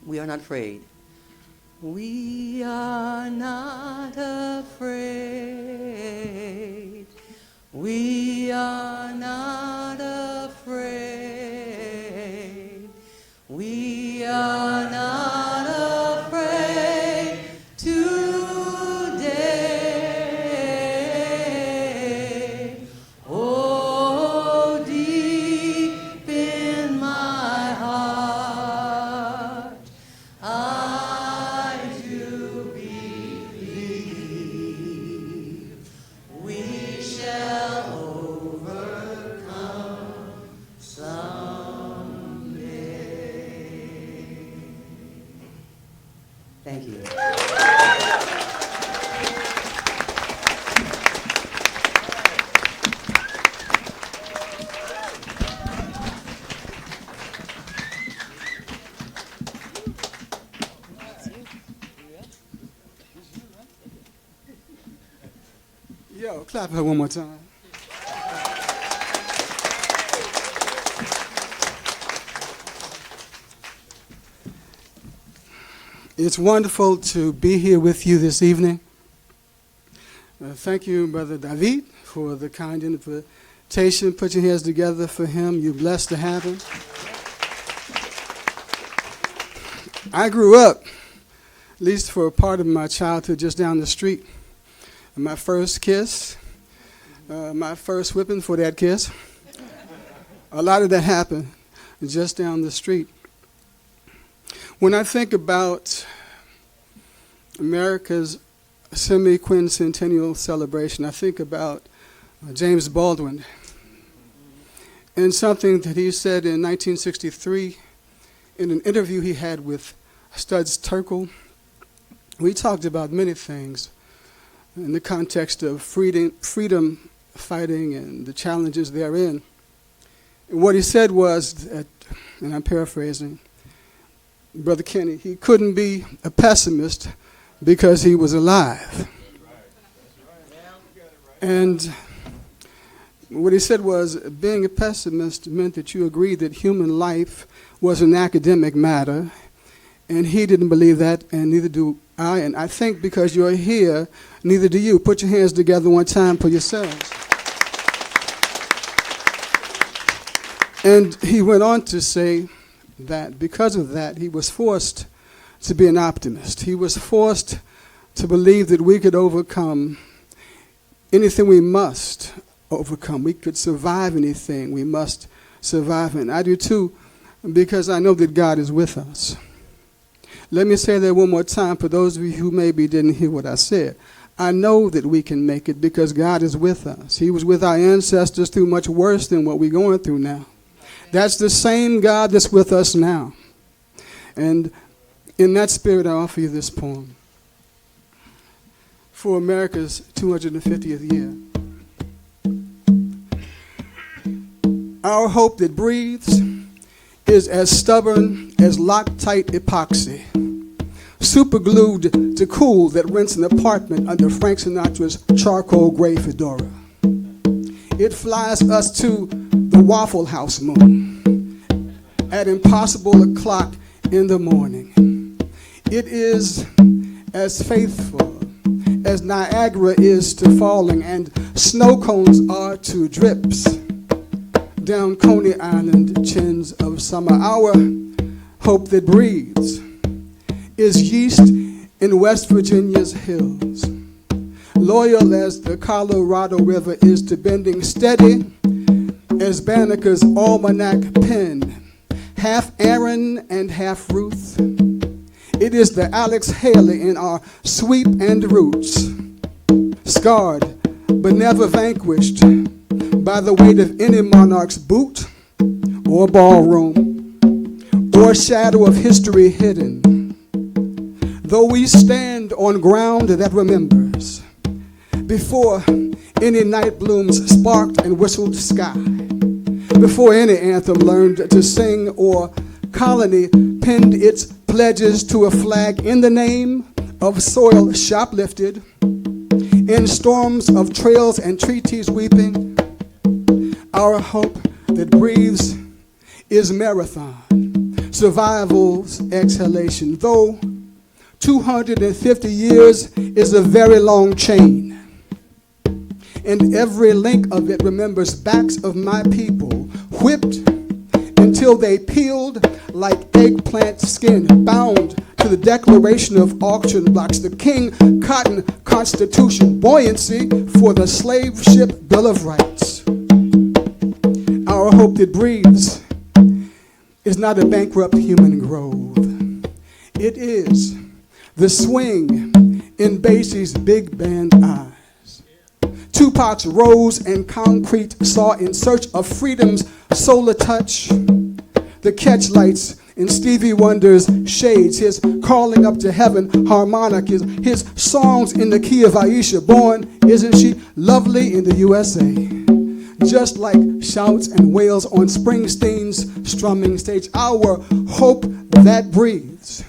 We are not afraid. We are not afraid. We are not afraid. We are not afraid today. Oh, deep in my heart, I do believe we shall overcome someday. Thank you. Yo, clap her one more time. It's wonderful to be here with you this evening. Thank you, Brother David, for the kind invitation. Put your hands together for him. You're blessed to have him. I grew up, at least for a part of my childhood, just down the street. My first kiss, my first whipping for that kiss. A lot of that happened just down the street. When I think about America's semi-quincentennial celebration, I think about James Baldwin and something that he said in 1963 in an interview he had with Studs Terkel. We talked about many things in the context of freedom fighting and the challenges therein. And what he said was, that, and I'm paraphrasing, Brother Kenny, he couldn't be a pessimist because he was alive. And what he said was, being a pessimist meant that you agreed that human life was an academic matter, and he didn't believe that, and neither do I. And I think because you're here, neither do you. Put your hands together one time for yourselves. And he went on to say that because of that, he was forced to be an optimist. He was forced to believe that we could overcome anything we must overcome. We could survive anything we must survive. And I do too, because I know that God is with us. Let me say that one more time for those of you who maybe didn't hear what I said. I know that we can make it because God is with us. He was with our ancestors through much worse than what we're going through now. That's the same God that's with us now. And in that spirit, I offer you this poem for America's 250th year. Our hope that breathes is as stubborn as Loctite epoxy, superglued to cool that rents an apartment under Frank Sinatra's charcoal gray fedora. It flies us to the Waffle House moon at impossible o'clock in the morning. It is as faithful as Niagara is to falling and snow cones are to drips down Coney Island chins of summer. Our hope that breathes is yeast in West Virginia's hills, loyal as the Colorado River is to bending, steady as Banneker's almanac pen, half Aaron and half Ruth. It is the Alex Haley in our sweep and roots, scarred but never vanquished by the weight of any monarch's boot or ballroom or shadow of history hidden. Though we stand on ground that remembers before any night blooms sparked and whistled sky, before any anthem learned to sing or colony pinned its pledges to a flag in the name of soil shoplifted, in storms of trails and treaties weeping, our hope that breathes is marathon, survival's exhalation. Though 250 years is a very long chain, and every link of it remembers backs of my people, whipped until they peeled like eggplant skin, bound to the Declaration of Auction Blocks, the King Cotton Constitution, buoyancy for the slave ship Bill of Rights. Our hope that breathes is not a bankrupt human grove. It is the swing in Basie's big band eyes. Tupac's rose and concrete saw in search of freedom's solar touch. The catch lights in Stevie Wonder's shades, his calling up to heaven harmonic, his songs in the key of Aisha, born, isn't she lovely in the USA? Just like shouts and wails on Springsteen's strumming stage. Our hope that breathes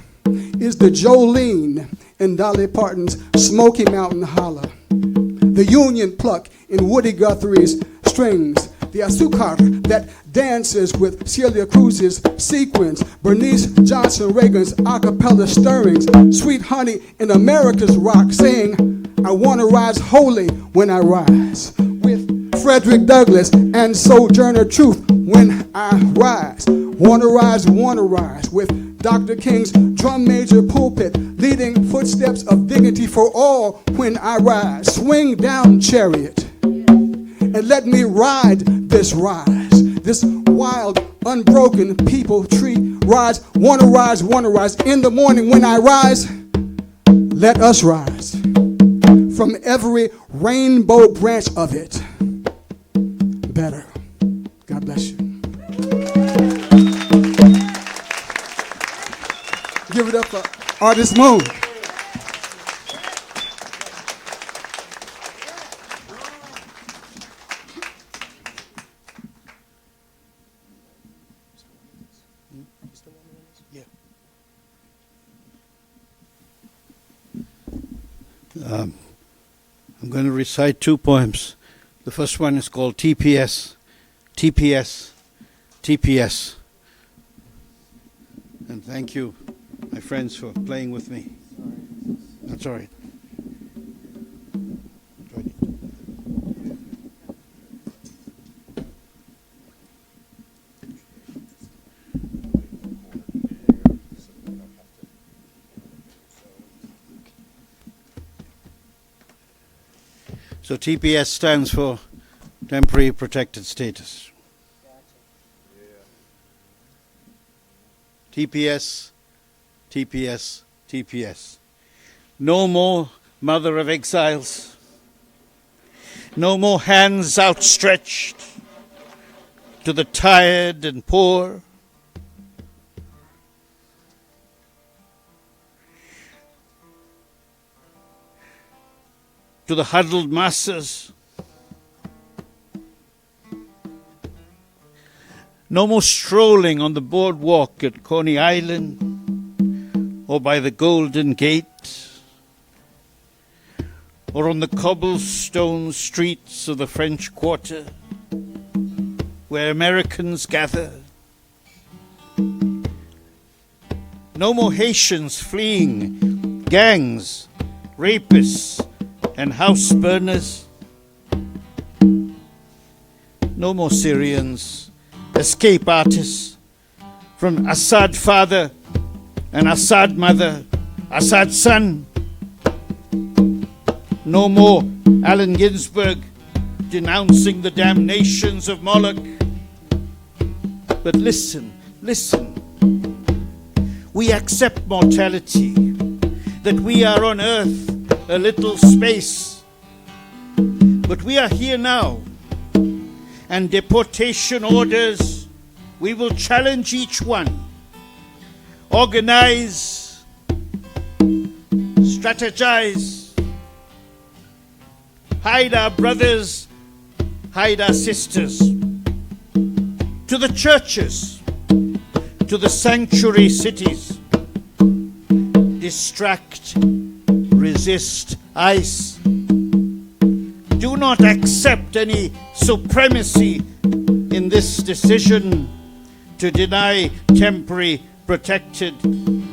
is the Jolene in Dolly Parton's Smoky Mountain Holler, the Union pluck in Woody Guthrie's strings, the azúcar that dances with Celia Cruz's sequins, Bernice Johnson Reagan's a cappella stirrings, Sweet Honey in America's rock saying, I want to rise holy when I rise, with Frederick Douglass and Sojourner Truth when I rise, want to rise, with Dr. King's drum major pulpit, leading footsteps of dignity for all when I rise, swing down chariot, and let me ride this rise, this wild, unbroken people tree rise, want to rise, in the morning when I rise, let us rise, from every rainbow branch of it, better. God bless you. Give it up for Artis Moon. I'm going to recite two poems. The first one is called TPS, TPS, TPS. And thank you, my friends, for playing with me. That's all right. So TPS stands for Temporary Protected Status. TPS, TPS, TPS. No more mother of exiles. No more hands outstretched to the tired and poor. To the huddled masses. No more strolling on the boardwalk at Coney Island or by the Golden Gate or on the cobblestone streets of the French Quarter where Americans gather. No more Haitians fleeing gangs, rapists, and house burners. No more Syrians, escape artists from Assad father and Assad mother, Assad son. No more Allen Ginsberg denouncing the damnations of Moloch. But listen, listen. We accept mortality, that we are on earth a little space. But we are here now, and deportation orders, we will challenge each one. Organize, strategize, hide our brothers, hide our sisters. To the churches, to the sanctuary cities, distract, resist, ice. Do not accept any supremacy in this decision to deny temporary protected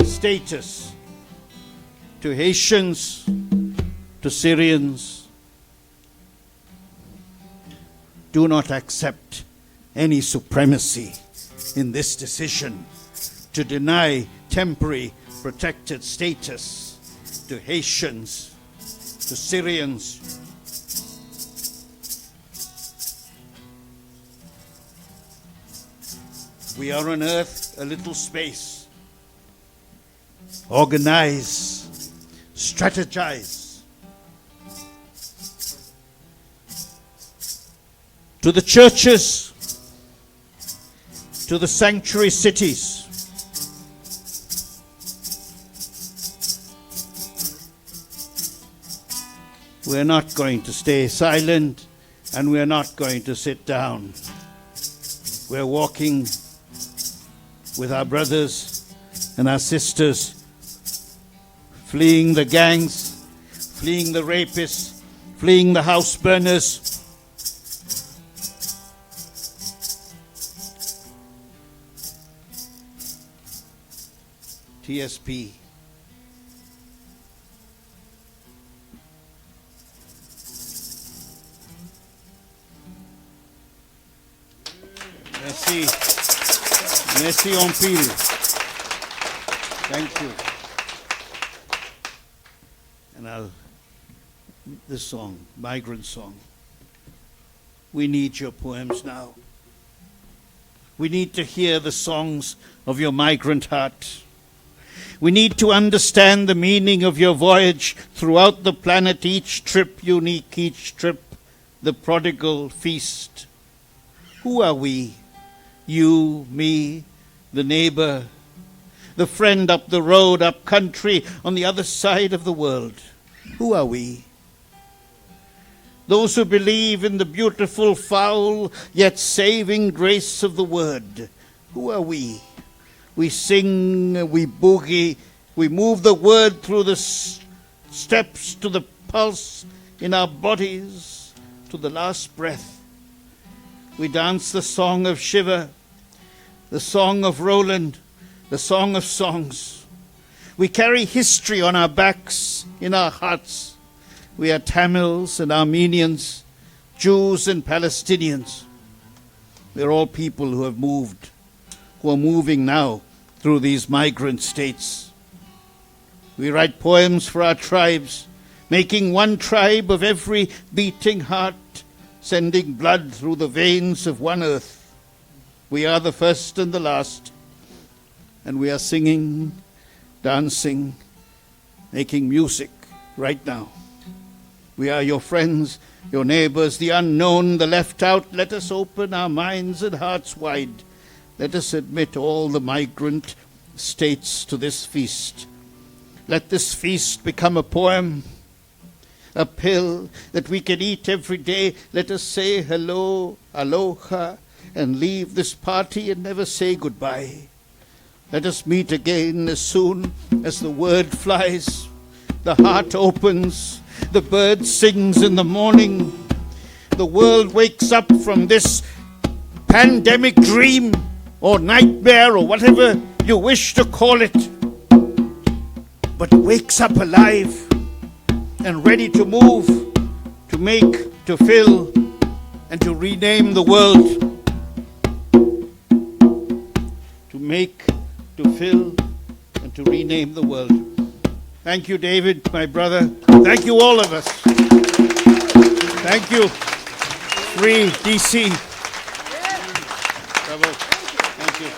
status to Haitians, to Syrians. Do not accept any supremacy in this decision to deny temporary protected status to Haitians, to Syrians. We are on earth a little space. Organize, strategize. To the churches, to the sanctuary cities, we're not going to stay silent, and we're not going to sit down. We're walking with our brothers and our sisters, fleeing the gangs, fleeing the rapists, fleeing the house burners. TSP. Merci. Merci en pile. Thank you. And now, this song, Migrant Song. We need your poems now. We need to hear the songs of your migrant heart. We need to understand the meaning of your voyage throughout the planet, each trip unique, each trip the prodigal feast. Who are we? You, me, the neighbor, the friend up the road, up country, on the other side of the world. Who are we? Those who believe in the beautiful, foul, yet saving grace of the word. Who are we? We sing, we boogie, we move the word through the steps to the pulse in our bodies, to the last breath. We dance the song of Shiva, the song of Roland, the song of songs. We carry history on our backs, in our hearts. We are Tamils and Armenians, Jews and Palestinians. We're all people who have moved, who are moving now through these migrant states. We write poems for our tribes, making one tribe of every beating heart, sending blood through the veins of one earth. We are the first and the last, and we are singing, dancing, making music right now. We are your friends, your neighbors, the unknown, the left out. Let us open our minds and hearts wide. Let us admit all the migrant states to this feast. Let this feast become a poem, a pill that we can eat every day. Let us say hello, aloha, and leave this party and never say goodbye. Let us meet again as soon as the word flies, the heart opens, the bird sings in the morning, the world wakes up from this pandemic dream or nightmare or whatever you wish to call it, but wakes up alive and ready to move, to make, to fill, and to rename the world. To make, to fill, and to rename the world. Thank you, David, my brother. Thank you, all of us. Thank you. Free DC. Bravo. Thank you.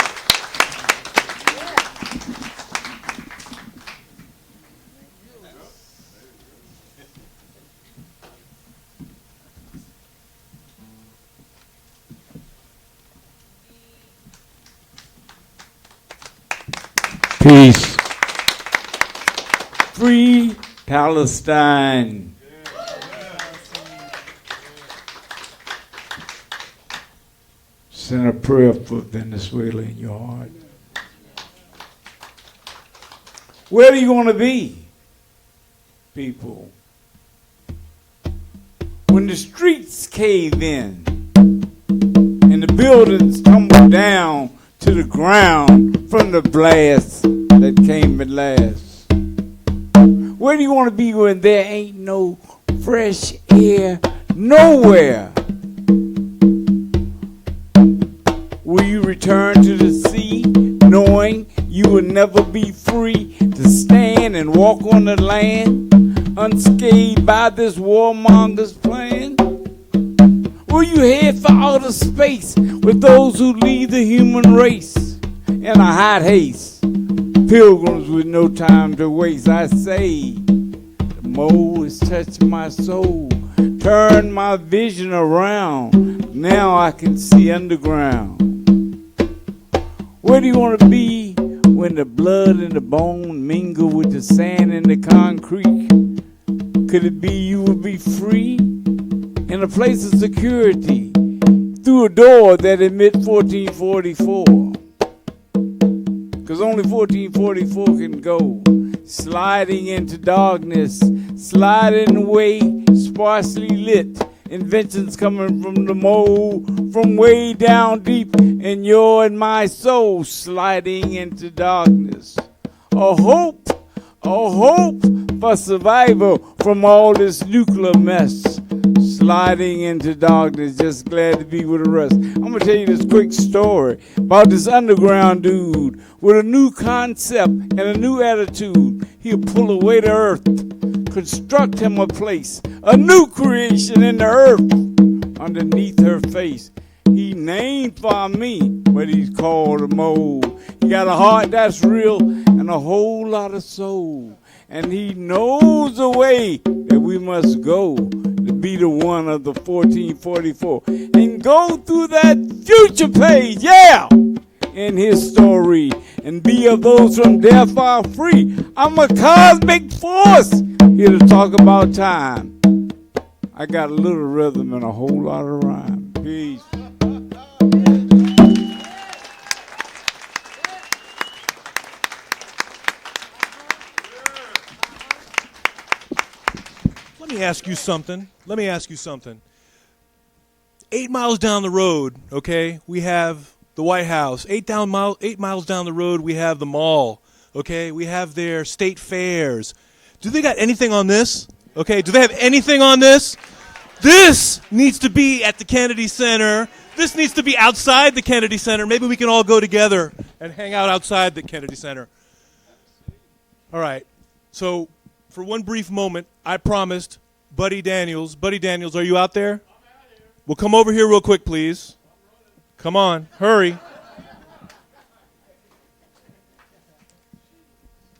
Peace. Free Palestine. Send a prayer for Venezuela in your heart. Where do you want to be, people? When the streets cave in and the buildings tumble down to the ground from the blast that came at last. Where do you want to be when there ain't no fresh air nowhere? Will you return to the sea knowing you will never be free to stand and walk on the land unscathed by this warmonger's plan? Will you head for outer space with those who lead the human race in a hot haste? Pilgrims with no time to waste. I say, the mole has touched my soul, turned my vision around. Now I can see underground. Where do you want to be when the blood and the bone mingle with the sand and the concrete? Could it be you would be free in a place of security through a door that admit 1444? Because only 1444 can go. Sliding into darkness, sliding away, sparsely lit. Inventions coming from the mold, from way down deep in your and my soul, sliding into darkness. A hope for survival from all this nuclear mess. Sliding into darkness, just glad to be with the rest. I'm going to tell you this quick story about this underground dude with a new concept and a new attitude. He'll pull away the earth, construct him a place, a new creation in the earth underneath her face. He named Fahmi, but he's called a mole. He got a heart that's real and a whole lot of soul. And he knows the way that we must go to be the one of the 1444 and go through that future page, yeah, in his story and be of those from death are free. I'm a cosmic force here to talk about time. I got a little rhythm and a whole lot of rhyme. Peace. Let me ask you something. 8 miles down the road, okay, we have the White House. 8 miles down the road, we have the mall, okay? We have their state fairs. Do they got anything on this? Okay, do they have anything on this? This needs to be at the Kennedy Center. This needs to be outside the Kennedy Center. Maybe we can all go together and hang out outside the Kennedy Center. All right, so for one brief moment, I promised Buddy Daniels. Buddy Daniels, are you out there? Well, come over here real quick, please. Come on, hurry.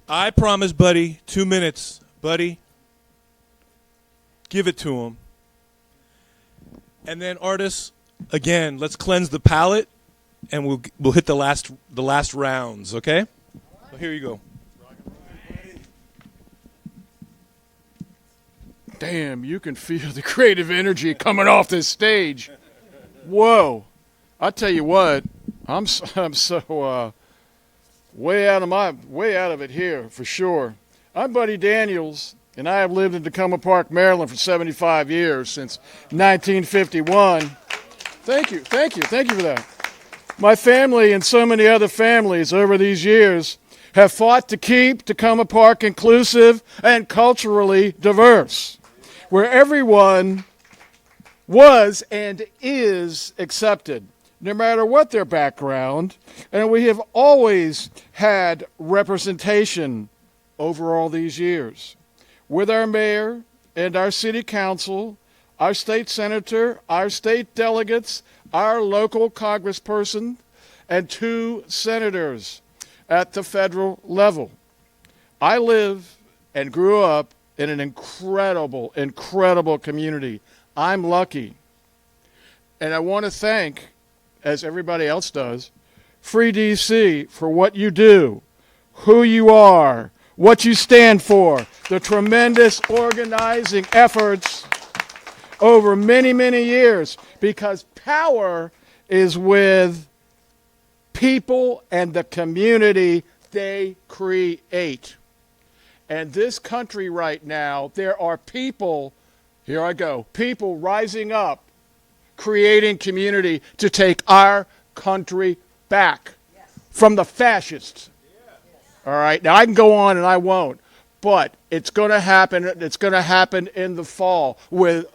I promised Buddy 2 minutes. Buddy, give it to him. And then artists, again, let's cleanse the palate, and we'll hit the last rounds, okay? So here you go. Damn, you can feel the creative energy coming off this stage. Whoa. I tell you what, I'm so way out of it here for sure. I'm Buddy Daniels, and I have lived in Takoma Park, Maryland for 75 years, since 1951. Thank you for that. My family and so many other families over these years have fought to keep Takoma Park inclusive and culturally diverse, where everyone was and is accepted, no matter what their background, and we have always had representation over all these years. With our mayor and our city council, our state senator, our state delegates, our local congressperson, and 2 senators at the federal level. I live and grew up in an incredible, incredible community. I'm lucky. And I want to thank, as everybody else does, Free DC for what you do, who you are, what you stand for, the tremendous organizing efforts over many, many years, because power is with people and the community they create. And this country right now, there are people, here I go, people rising up, creating community to take our country back from the fascists. All right, now I can go on and I won't, but it's going to happen. It's going to happen in the fall with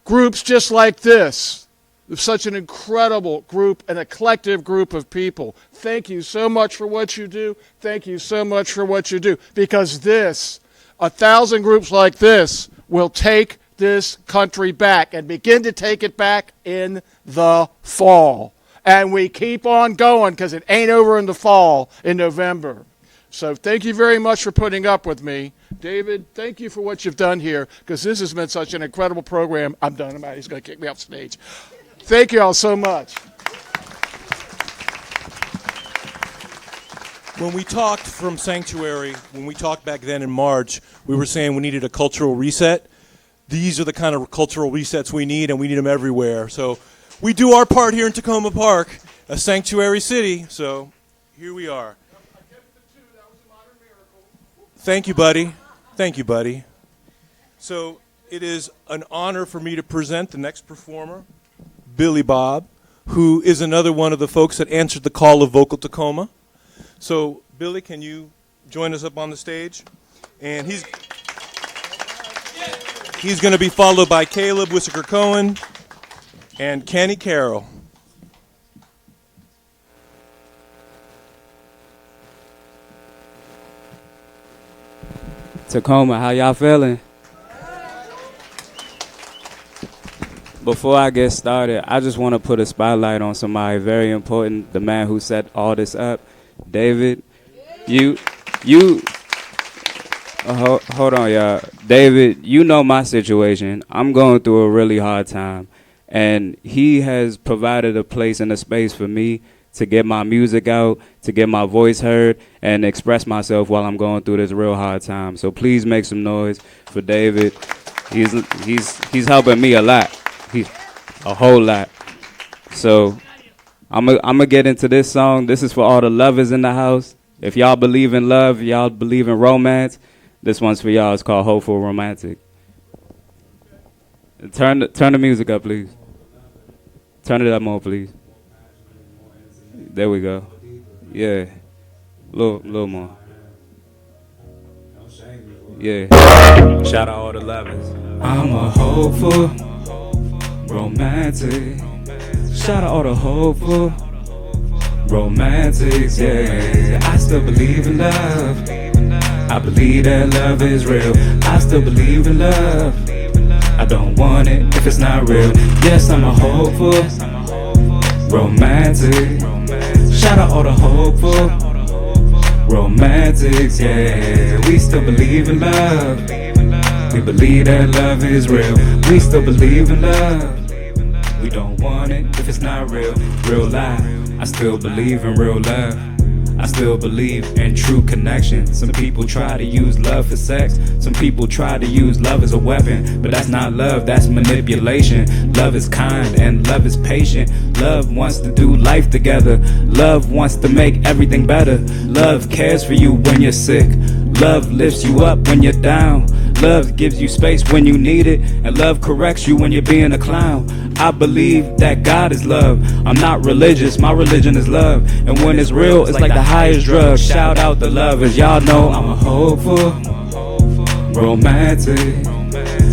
groups just like this. There's such an incredible group and a collective group of people. Thank you so much for what you do. Thank you so much for what you do, because this, 1,000 groups like this, will take this country back and begin to take it back in the fall. And we keep on going because it ain't over in the fall in November. So thank you very much for putting up with me. David, thank you for what you've done here, because this has been such an incredible program. I'm done. I'm out. He's going to kick me off stage. Thank you all so much. When we talked from Sanctuary, when we talked back then in March, we were saying we needed a cultural reset. These are the kind of cultural resets we need, and we need them everywhere. So we do our part here in Takoma Park, a sanctuary city. So here we are. Thank you, buddy. Thank you, buddy. So it is an honor for me to present the next performer, Billie Bob, who is another one of the folks that answered the call of Vocal Takoma. So, Billie, can you join us up on the stage? And he's going to be followed by Caleb Wissoker-Cohen and Kenny Carroll. Takoma, how y'all feeling? Before I get started, I just want to put a spotlight on somebody very important, the man who set all this up, David. Hold on, y'all. David, you know my situation. I'm going through a really hard time, and he has provided a place and a space for me to get my music out, to get my voice heard, and express myself while I'm going through this real hard time. So please make some noise for David. He's helping me a lot. A whole lot. So I'm gonna get into this song. This is for all the lovers in the house. If y'all believe in love, y'all believe in romance, this one's for y'all. It's called Hopeful Romantic. Turn the music up, please. Turn it up more, please. There we go. Yeah. Little more. Yeah. Shout out all the lovers. I'm a hopeful romantic. Shout out all the hopeful romantics, yeah. I still believe in love. I believe that love is real. I still believe in love. I don't want it if it's not real. Yes, I'm a hopeful romantic. Shout out all the hopeful romantics, yeah. We still believe in love. We believe that love is real. We still believe in love. We don't want it if it's not real. Real life. I still believe in real love. I still believe in true connection. Some people try to use love for sex. Some people try to use love as a weapon. But that's not love, that's manipulation. Love is kind and love is patient. Love wants to do life together. Love wants to make everything better. Love cares for you when you're sick. Love lifts you up when you're down. Love gives you space when you need it. And love corrects you when you're being a clown. I believe that God is love. I'm not religious, my religion is love. And when it's real, it's like the highest drug. Shout out the lovers, y'all know I'm a hopeful, romantic.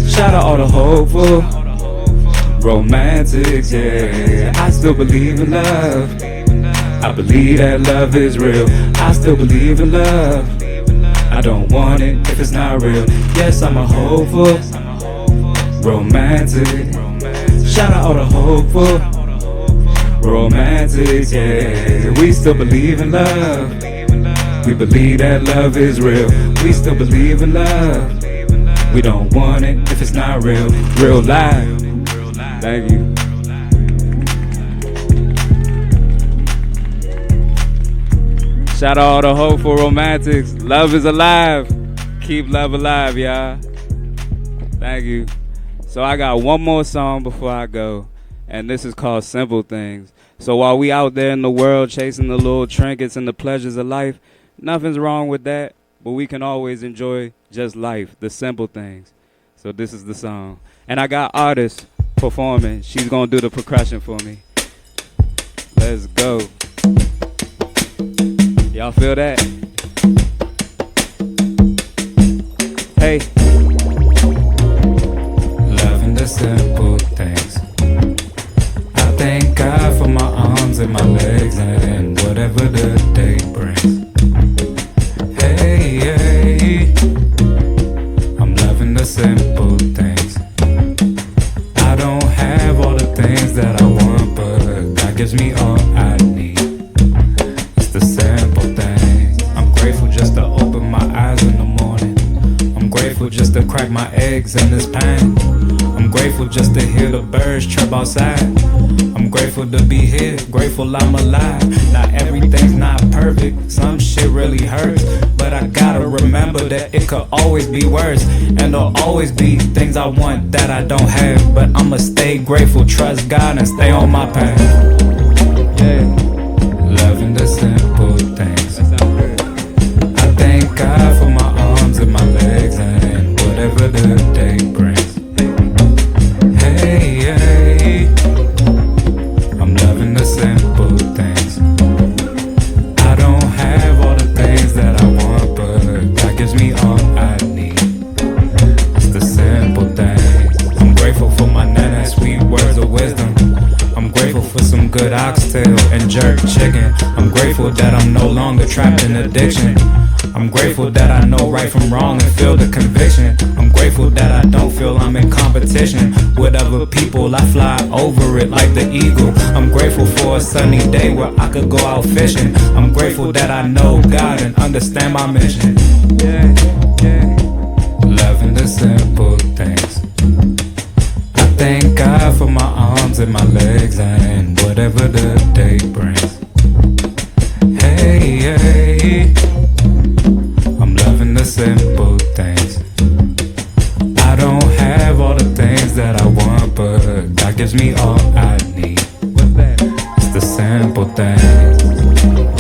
Shout out all the hopeful, romantics, yeah. I still believe in love. I believe that love is real. I still believe in love. I don't want it if it's not real. Yes, I'm a hopeful, romantic. Shout out all the hopeful, romantics, yeah. We still believe in love. We believe that love is real. We still believe in love. We don't want it if it's not real. Real life. Thank you. Shout out all the hopeful romantics. Love is alive. Keep love alive, y'all. Thank you. So I got one more song before I go, and this is called Simple Things. So while we out there in the world chasing the little trinkets and the pleasures of life, nothing's wrong with that, but we can always enjoy just life, the simple things. So this is the song. And I got Artis performing. She's gonna do the percussion for me. Let's go. Y'all feel that? Hey. Loving the simple things. I thank God for my arms and my legs and whatever the day brings. Hey, hey. I'm loving the simple things. I don't have all the things that I want, but God gives me all I need. The simple things. I'm grateful just to open my eyes in the morning. I'm grateful just to crack my eggs in this pan. I'm grateful just to hear the birds chirp outside. I'm grateful to be here, grateful I'm alive. Not everything's not perfect, some shit really hurts, but I gotta remember that it could always be worse. And there'll always be things I want that I don't have, but I'ma stay grateful, trust God and stay on my path. Yeah. Loving the simple things. I thank God for my arms and my legs and whatever the day brings. Hey, hey. I'm loving the simple things. I don't have all the things that I want, but God gives me all I need. It's the simple things. I'm grateful for my nana, sweet words of wisdom. I'm grateful for some good oxtail and jerk chicken. I'm grateful that I'm no longer trapped in addiction. I'm grateful that I know right from wrong and feel the conviction. I'm grateful that I don't feel I'm in competition with other people. I fly over it like the eagle. I'm grateful for a sunny day where I could go out fishing. I'm grateful that I know God and understand my mission. Yeah, yeah. Loving the simple things. I thank God for my arms and my legs and whatever the day brings. Hey, hey. I'm loving the simple things. I don't have all the things that I want, but God gives me all I need. It's the simple things.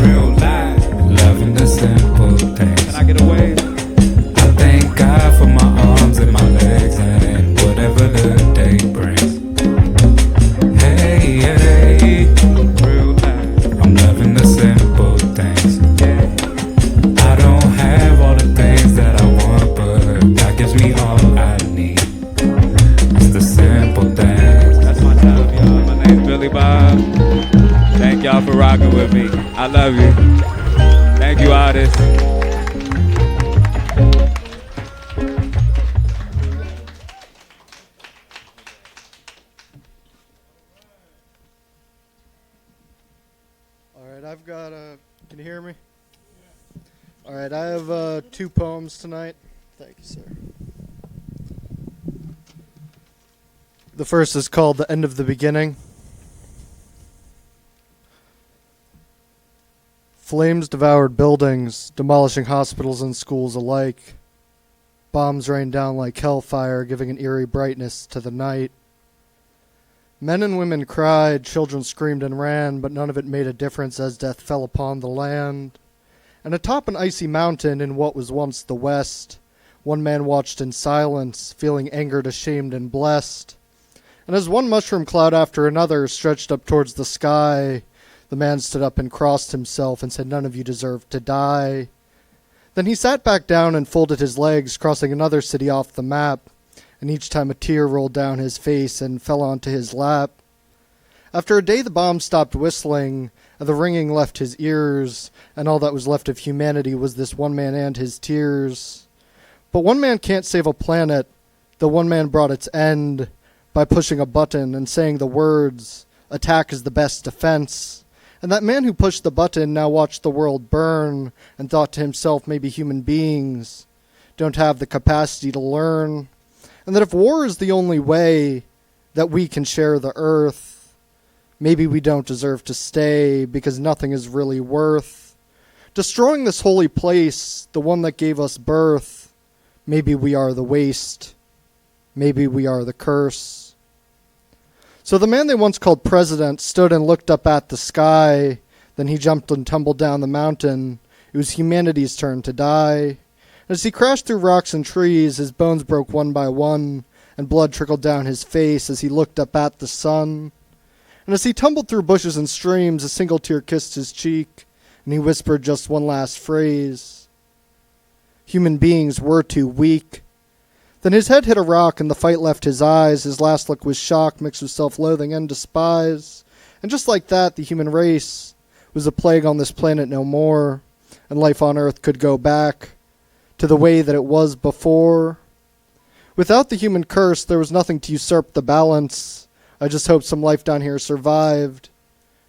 Real life. Loving the simple things. Can I get away? I thank God for my arms and my legs and whatever the day brings. Hey, hey. Real life. I'm loving the simple things. I don't have all the things that I want, but God gives me all I need. It's the simple things. That's my time, y'all. My name's Billie Bob. Thank y'all for rocking with me. I love you. Thank you, Artis. All right, I've got can you hear me? All right, I have 2 poems tonight. Thank you, sir. The first is called The End of the Beginning. Flames devoured buildings, demolishing hospitals and schools alike. Bombs rained down like hellfire, giving an eerie brightness to the night. Men and women cried, children screamed and ran, but none of it made a difference as death fell upon the land. And atop an icy mountain in what was once the West, one man watched in silence, feeling angered, ashamed, and blessed. And as one mushroom cloud after another stretched up towards the sky, the man stood up and crossed himself and said, "None of you deserve to die." Then he sat back down and folded his legs, crossing another city off the map, and each time a tear rolled down his face and fell onto his lap. After a day the bomb stopped whistling, and the ringing left his ears, and all that was left of humanity was this one man and his tears. But one man can't save a planet. The one man brought its end by pushing a button and saying the words, "Attack is the best defense." And that man who pushed the button now watched the world burn and thought to himself, maybe human beings don't have the capacity to learn. And that if war is the only way that we can share the earth, maybe we don't deserve to stay because nothing is really worth destroying this holy place, the one that gave us birth. Maybe we are the waste. Maybe we are the curse. So the man they once called president stood and looked up at the sky. Then he jumped and tumbled down the mountain. It was humanity's turn to die. As he crashed through rocks and trees, his bones broke one by one, and blood trickled down his face as he looked up at the sun. And as he tumbled through bushes and streams, a single tear kissed his cheek, and he whispered just one last phrase. Human beings were too weak. Then his head hit a rock, and the fight left his eyes. His last look was shock mixed with self-loathing and despise. And just like that, the human race was a plague on this planet no more, and life on Earth could go back to the way that it was before. Without the human curse, there was nothing to usurp the balance. I just hope some life down here survived,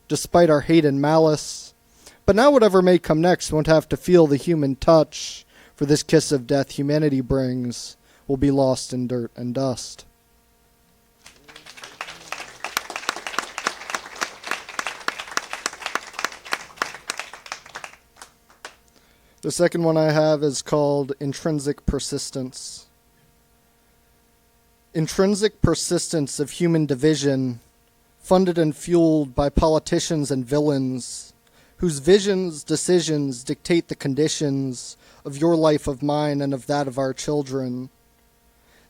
despite our hate and malice. But now whatever may come next won't have to feel the human touch, for this kiss of death humanity brings will be lost in dirt and dust. The second one I have is called Intrinsic Persistence. Intrinsic persistence of human division, funded and fueled by politicians and villains, whose visions, decisions dictate the conditions of your life, of mine, and of that of our children.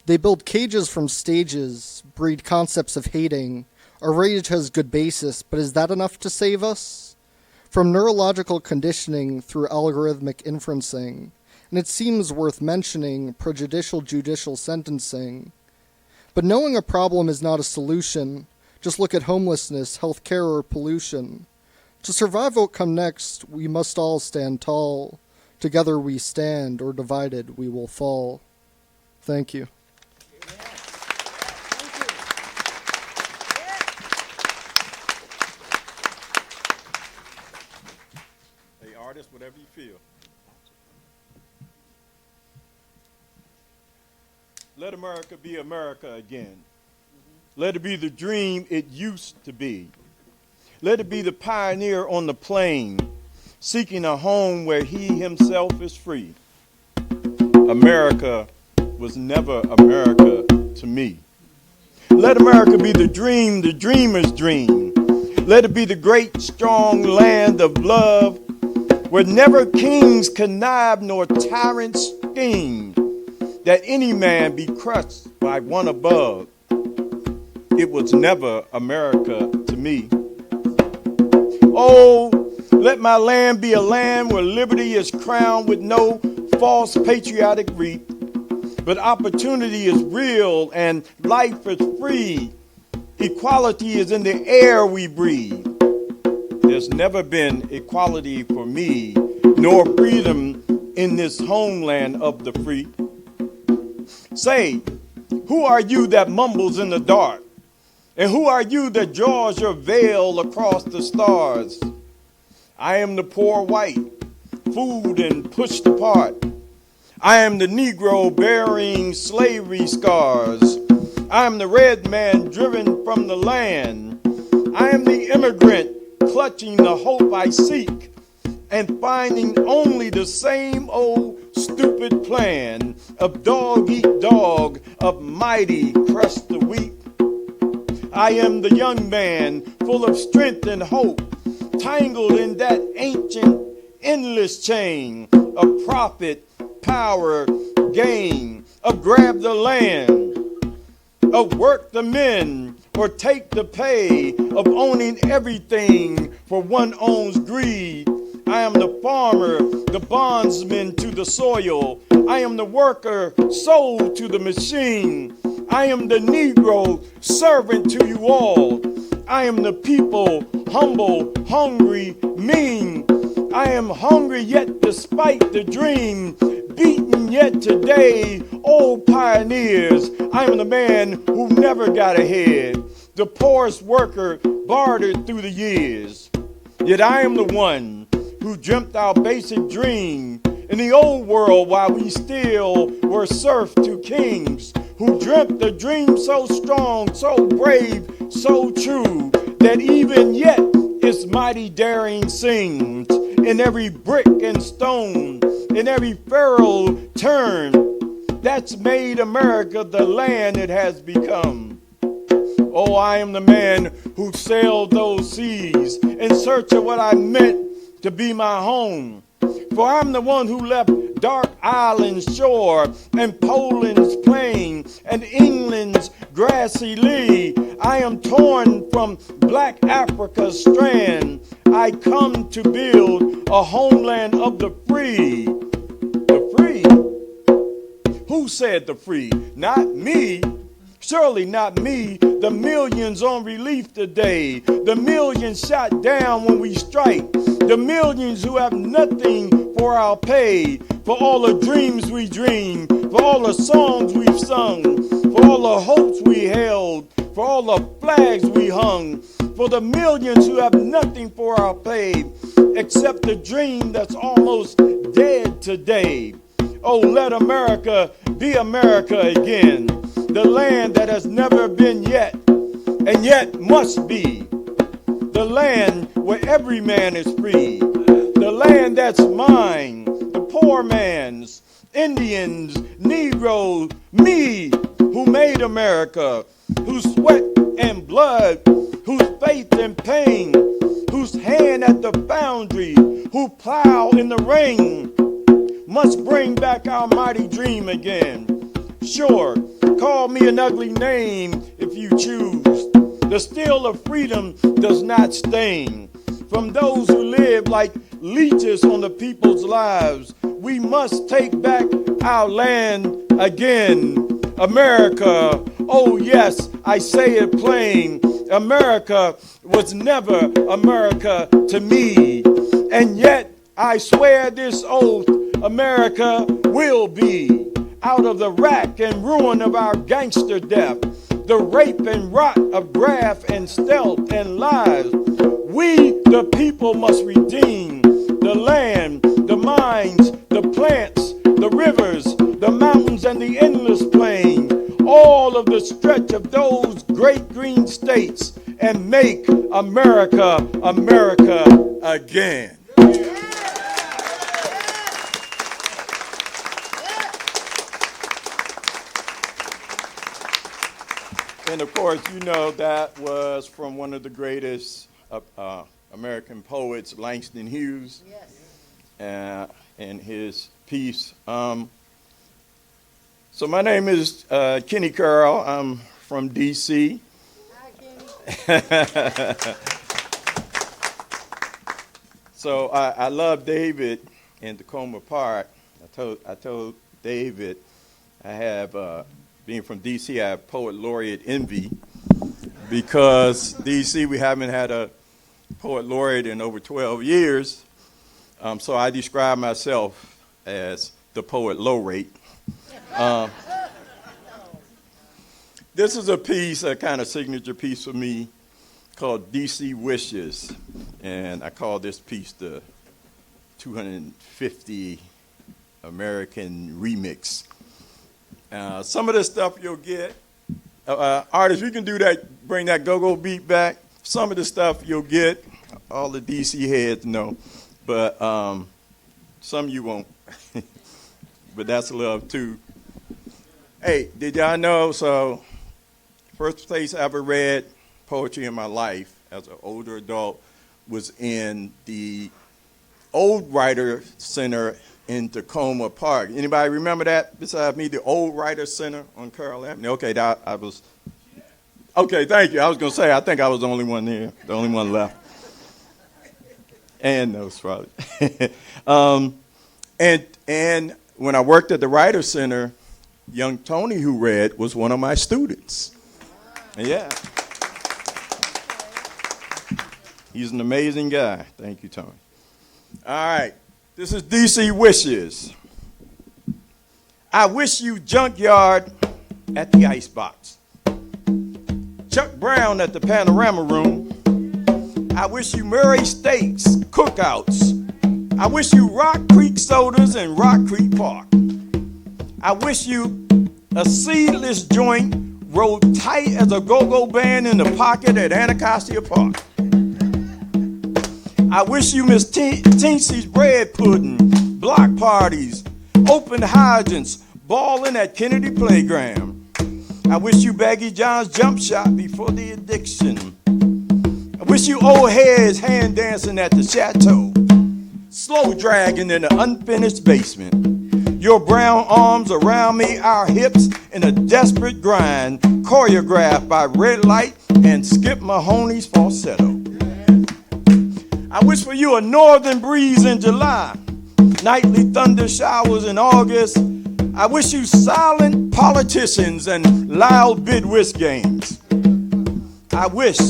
They build cages from stages, breed concepts of hating. Our rage has good basis, but is that enough to save us? From neurological conditioning through algorithmic inferencing, and it seems worth mentioning prejudicial judicial sentencing. But knowing a problem is not a solution. Just look at homelessness, healthcare, or pollution. To survive what come next, we must all stand tall. Together we stand, or divided we will fall. Thank you. Hey, artist, whatever you feel. Let America be America again. Let it be the dream it used to be. Let it be the pioneer on the plain, seeking a home where he himself is free. America was never America to me. Let America be the dream, the dreamer's dream. Let it be the great, strong land of love, where never kings connive nor tyrants scheme, that any man be crushed by one above. It was never America to me. Oh, let my land be a land where liberty is crowned with no false patriotic wreath, but opportunity is real and life is free. Equality is in the air we breathe. There's never been equality for me, nor freedom in this homeland of the free. Say, who are you that mumbles in the dark? And who are you that draws your veil across the stars? I am the poor white, fooled and pushed apart. I am the Negro bearing slavery scars. I am the red man driven from the land. I am the immigrant clutching the hope I seek and finding only the same old stupid plan of dog eat dog, of mighty crush the weak. I am the young man full of strength and hope, tangled in that ancient endless chain of profit, power, gain, of grab the land, of work the men, or take the pay, of owning everything for one owns greed. I am the farmer, the bondsman to the soil. I am the worker, sold to the machine. I am the Negro, servant to you all. I am the people, humble, hungry, mean. I am hungry yet despite the dream, beaten yet today, old pioneers. I am the man who never got ahead, the poorest worker bartered through the years. Yet I am the one who dreamt our basic dream in the old world while we still were serf to kings, who dreamt the dream so strong, so brave, so true, that even yet its mighty daring sings in every brick and stone, in every furrow turn, that's made America the land it has become. Oh, I am the man who sailed those seas in search of what I meant to be my home. For I'm the one who left dark island's shore and Poland's plain and England's grassy lea. I am torn from black Africa's strand. I come to build a homeland of the free. The free? Who said the free? Not me. Surely not me. The millions on relief today, the millions shot down when we strike, the millions who have nothing for our pay, for all the dreams we dreamed, for all the songs we've sung, for all the hopes we held, for all the flags we hung, for the millions who have nothing for our pay, except the dream that's almost dead today. Oh, let America be America again, the land that has never been yet, and yet must be, the land where every man is free, the land that's mine, the poor man's, Indians, Negroes, me, who made America, whose sweat and blood, whose faith and pain, whose hand at the foundry, who plow in the rain, must bring back our mighty dream again. Sure, call me an ugly name if you choose. The steel of freedom does not stain. From those who live like leeches on the people's lives, we must take back our land again. America, oh yes, I say it plain. America was never America to me. And yet, I swear this oath, America will be. Out of the rack and ruin of our gangster death, the rape and rot of graft and stealth and lies, we, the people, must redeem the land, the mines, the plants, the rivers, the mountains, and the endless plain, all of the stretch of those great green states, and make America, America again. And of course, you know that was from one of the greatest American poets, Langston Hughes, and his piece. So my name is Kenny Carroll. I'm from D.C. Hi, Kenny. So I love David in Takoma Park. I told David I have. Being from D.C., I have poet laureate envy because D.C. we haven't had a poet laureate in over 12 years. So I describe myself as the poet laureate. This is a piece, a kind of signature piece for me called D.C. Wishes. And I call this piece the 250 American remix. Some of the stuff you'll get Artists, you can do that, bring that go-go beat back. Some of the stuff you'll get, all the DC heads know, but some you won't. But that's love too. Hey, did y'all know, so first place I ever read poetry in my life as an older adult was in the Old Writer Center in Takoma Park. Anybody remember that besides me, the Old Writer Center on Carroll Avenue? Okay, I was, okay, thank you. I was going to say, I think I was the only one there, the only one left. And those probably. And when I worked at the Writer Center, young Tony, who read, was one of my students. Yeah. He's an amazing guy. Thank you, Tony. All right. This is DC Wishes. I wish you Junkyard at the Icebox. Chuck Brown at the Panorama Room. I wish you Murray Steaks Cookouts. I wish you Rock Creek Sodas in Rock Creek Park. I wish you a seedless joint rolled tight as a go-go band in the pocket at Anacostia Park. I wish you Miss Teensy's bread pudding, block parties, open hydrants, balling at Kennedy Playground. I wish you Baggy John's jump shot before the addiction. I wish you old heads hand dancing at the chateau, slow dragging in the unfinished basement. Your brown arms around me, our hips in a desperate grind, choreographed by Red Light and Skip Mahoney's falsetto. I wish for you a northern breeze in July, nightly thunder showers in August. I wish you silent politicians and loud bid whist games. I wish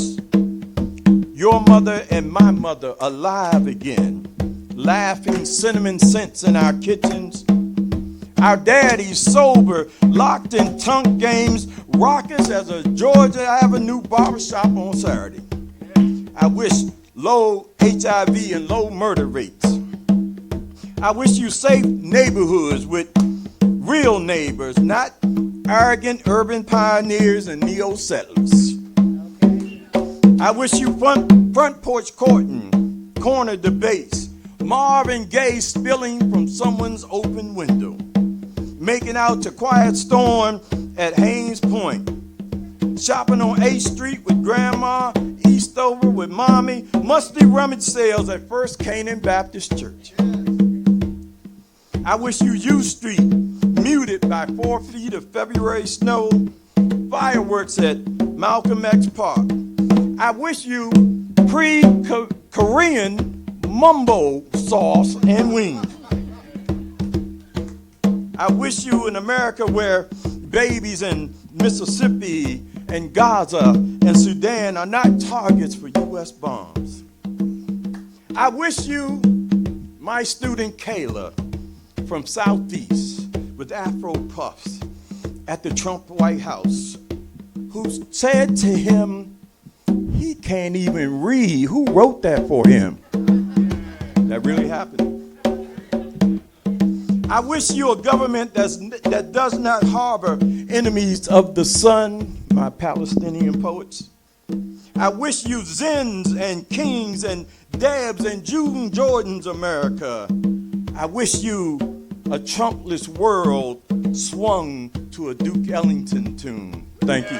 your mother and my mother alive again, laughing cinnamon scents in our kitchens. Our daddies sober, locked in tunk games, rockers as a Georgia Avenue barbershop on Saturday. I wish low HIV and low murder rates. I wish you safe neighborhoods with real neighbors, not arrogant urban pioneers and neo-settlers. I wish you front porch courting, corner debates, Marvin Gaye spilling from someone's open window, making out to Quiet Storm at Haynes Point, shopping on 8th Street with Grandma, Eastover with Mommy, musty rummage sales at First Canaan Baptist Church. I wish you U Street, muted by 4 feet of February snow, fireworks at Malcolm X Park. I wish you pre-Korean mumbo sauce and wings. I wish you an America where babies in Mississippi and Gaza and Sudan are not targets for U.S. bombs. I wish you my student Kayla from Southeast with Afro puffs at the Trump White House, who said to him, he can't even read. Who wrote that for him? That really happened. I wish you a government that does not harbor enemies of the sun, my Palestinian poets. I wish you Zins and Kings and Debs and June Jordan's America. I wish you a Trumpless world swung to a Duke Ellington tune. Thank you.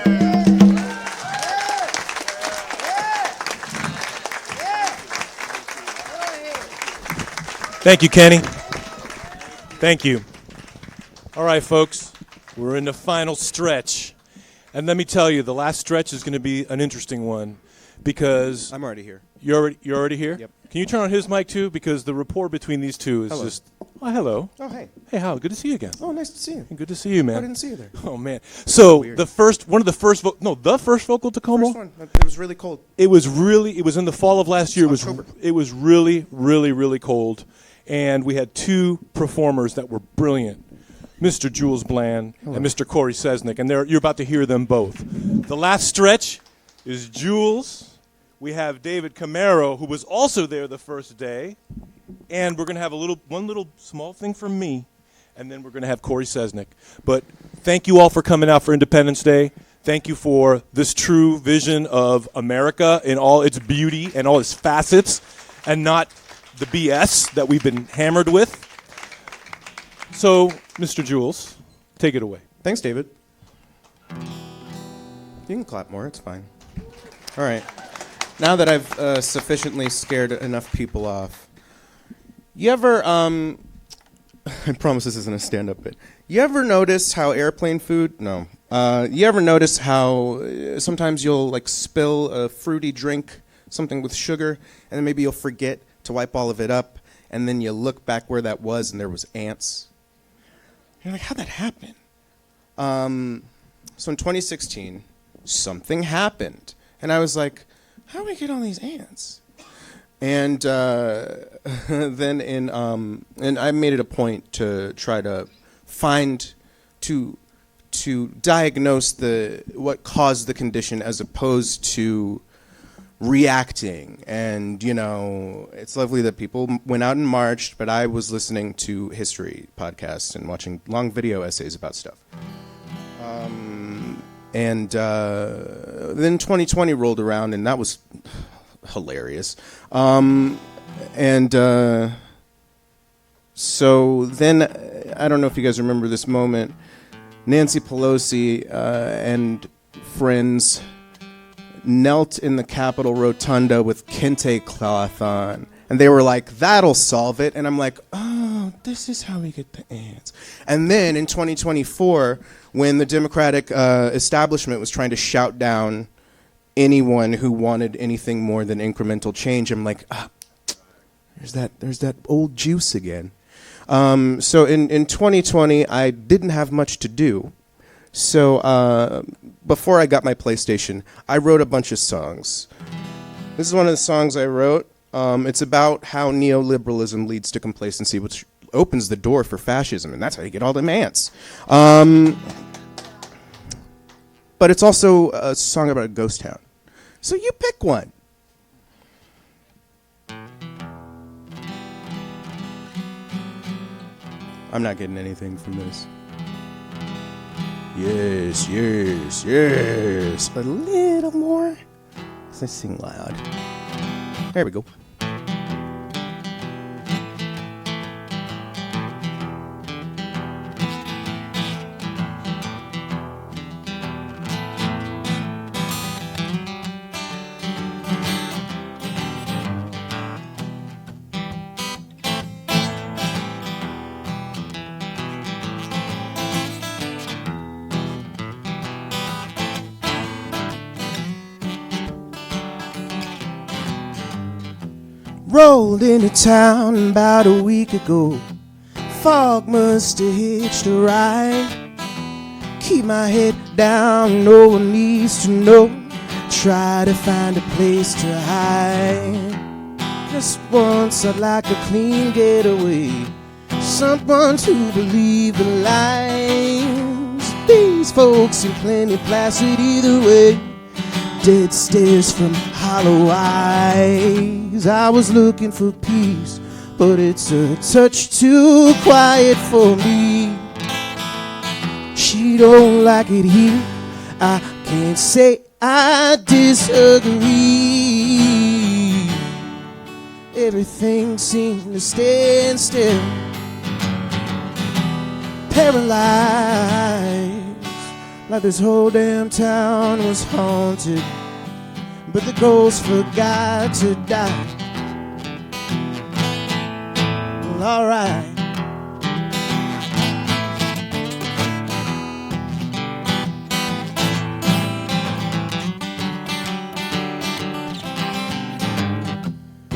Thank you, Kenny. Thank you. All right, folks, we're in the final stretch. And let me tell you, the last stretch is going to be an interesting one because... I'm already here. You're already here? Yep. Can you turn on his mic, too? Because the rapport between these two is Hello. just... Oh, hello. Oh, hey. Hey, Hal, good to see you again. Oh, nice to see you. Good to see you, man. I didn't see you there. Oh, man. So, Weird. the first vocal Takoma? First one. It was really cold. It was in the fall of last year. October. It was really, really, really cold. And we had two performers that were brilliant, Mr. Juels Bland and Mr. Cory Seznec. And you're about to hear them both. The last stretch is Juels. We have David Camero, who was also there the first day. And we're going to have one little small thing from me. And then we're going to have Cory Seznec. But thank you all for coming out for Independence Day. Thank you for this true vision of America in all its beauty and all its facets, and not the BS that we've been hammered with. So, Mr. Juels, take it away. Thanks, David. You can clap more, it's fine. All right. Now that I've sufficiently scared enough people off, you ever, I promise this isn't a stand-up bit. You ever notice how airplane food, no. You ever notice how sometimes you'll like spill a fruity drink, something with sugar, and then maybe you'll forget to wipe all of it up, and then you look back where that was and there was ants? You're like, how'd that happen? So in 2016, something happened. And I was like, how do we get all these ants? And then and I made it a point to try to find, to diagnose what caused the condition as opposed to reacting. And, you know, it's lovely that people went out and marched, but I was listening to history podcasts and watching long video essays about stuff. And then 2020 rolled around, and that was hilarious. So then, I don't know if you guys remember this moment, Nancy Pelosi and friends knelt in the Capitol Rotunda with kente cloth on. And they were like, that'll solve it. And I'm like, oh, this is how we get the ants. And then in 2024, when the Democratic establishment was trying to shout down anyone who wanted anything more than incremental change, I'm like, there's that old juice again. So in 2020, I didn't have much to do. So before I got my PlayStation, I wrote a bunch of songs. This is one of the songs I wrote. It's about how neoliberalism leads to complacency, which opens the door for fascism, and that's how you get all them ants. But it's also a song about a ghost town. So you pick one. I'm not getting anything from this. Yes, yes, yes. A little more. Let's sing loud. There we go. Rolled into town about a week ago. Fog must have hitched a ride. Keep my head down, no one needs to know. Try to find a place to hide. Just once I'd like a clean getaway. Someone to believe the lies. These folks seem plenty placid either way. Dead stares from hollow eyes. I was looking for peace, but it's a touch too quiet for me. She don't like it here. I can't say I disagree. Everything seemed to stand still, paralyzed, like this whole damn town was haunted, but the ghost forgot to die. Well, alright.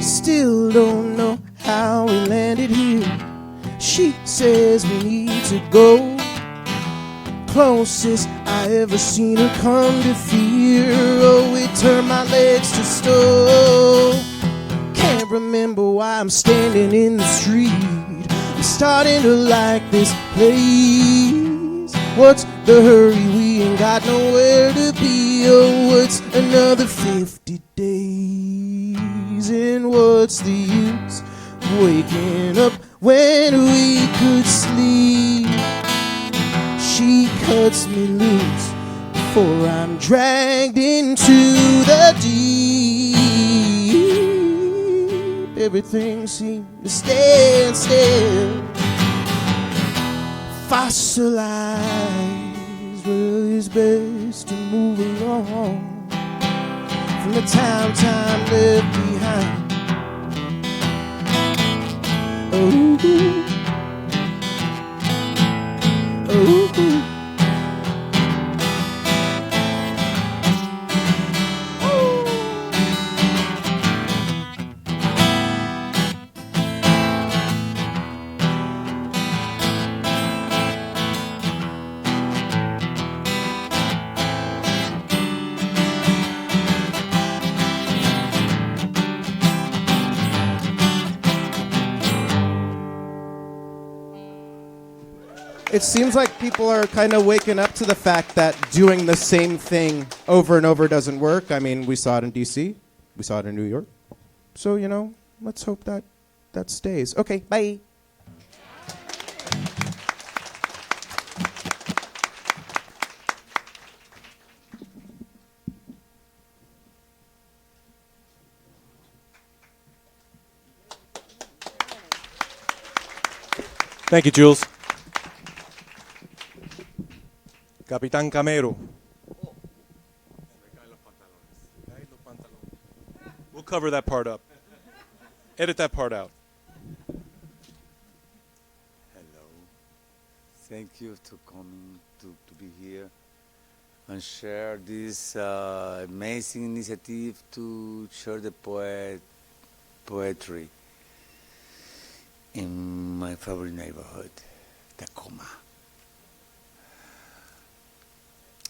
Still don't know how we landed here. She says we need to go. Closest I ever seen her come to fear. Oh, it turned my legs to stone. Can't remember why I'm standing in the street. I'm starting to like this place. What's the hurry? We ain't got nowhere to be. Oh, what's another 50 days? And what's the use waking up when we could sleep? She cuts me loose, before I'm dragged into the deep. Everything seems to stand still, fossilized. Well, it's best to move along from the time left behind. Ooh, ooh. It seems like people are kind of waking up to the fact that doing the same thing over and over doesn't work. I mean, we saw it in D.C., we saw it in New York. So, you know, let's hope that that stays. Okay, bye. Thank you, Juels. Capitán Camero. We'll cover that part up. Edit that part out. Hello. Thank you for coming to be here and share this amazing initiative to share the poetry in my favorite neighborhood, Takoma.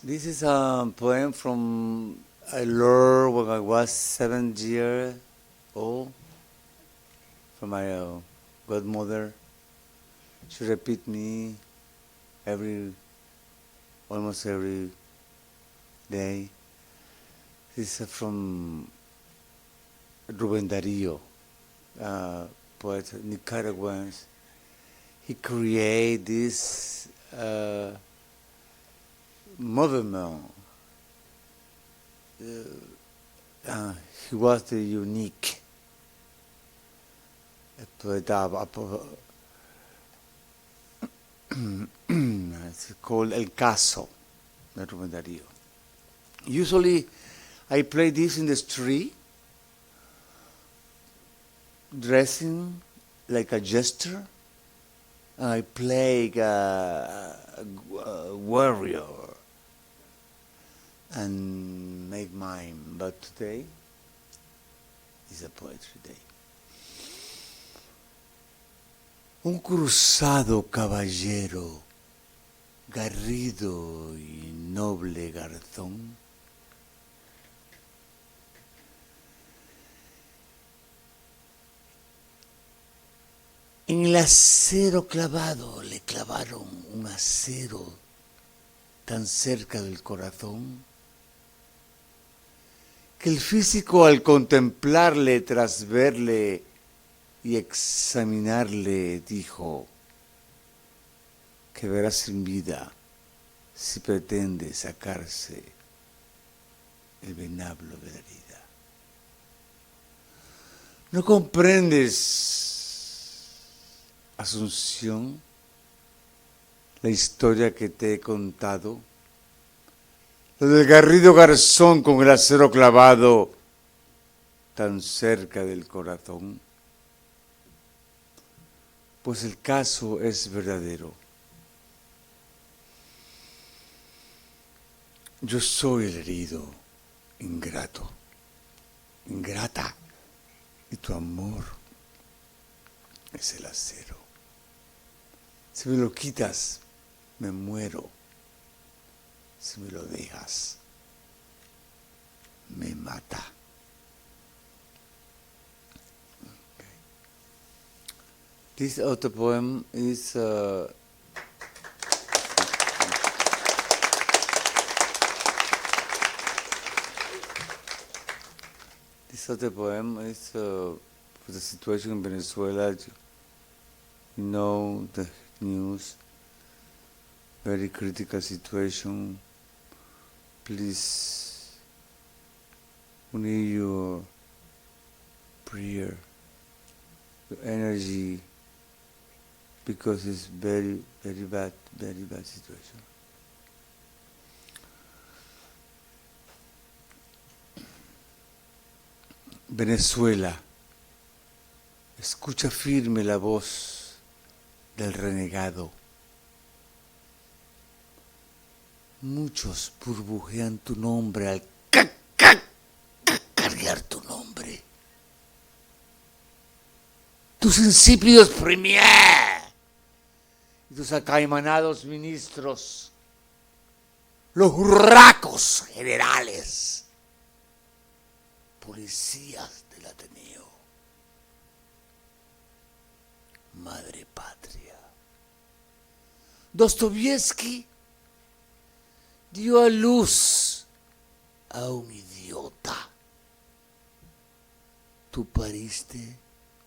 This is a poem from I learned when I was 7 years old from my godmother. She repeat me almost every day. This is from Rubén Darío, poet Nicaraguan. He created this movement. He was the unique poet. It's called El Caso, de Rubén Darío. Usually, I play this in the street, dressing like a jester. I play a warrior and make mime. But today is a poetry day. Un cruzado caballero, garrido y noble garzón, en el acero clavado le clavaron un acero tan cerca del corazón que el físico al contemplarle tras verle y examinarle dijo que verá sin vida si pretende sacarse el venablo de la herida. ¿No comprendes, Asunción, la historia que te he contado? Lo del garrido garzón con el acero clavado tan cerca del corazón. Pues el caso es verdadero. Yo soy el herido, ingrato, ingrata, y tu amor es el acero. Si me lo quitas, me muero. Si me lo dejas, me mata. Okay. This other poem is for the situation in Venezuela. You know the news, very critical situation. please we need your prayer, your energy, because it's very bad situation. Venezuela, escucha firme la voz del renegado. Muchos burbujean tu nombre al cargar tu nombre. Tus insípidos premier y tus acaimanados ministros, los hurracos generales, policías del Ateneo, madre patria. Dostoyevsky dio a luz a un idiota. ¿Tú pariste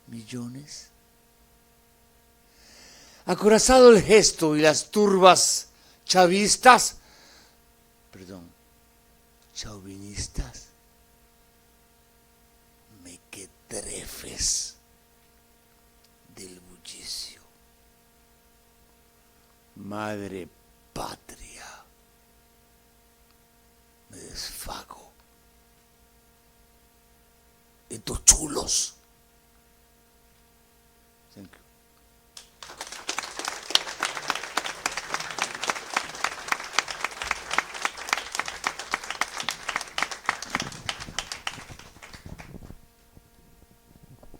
millones? Acorazado el gesto y las turbas chauvinistas, mequetrefes del bullicio. Madre patria, me desfago de tus chulos. Thank you.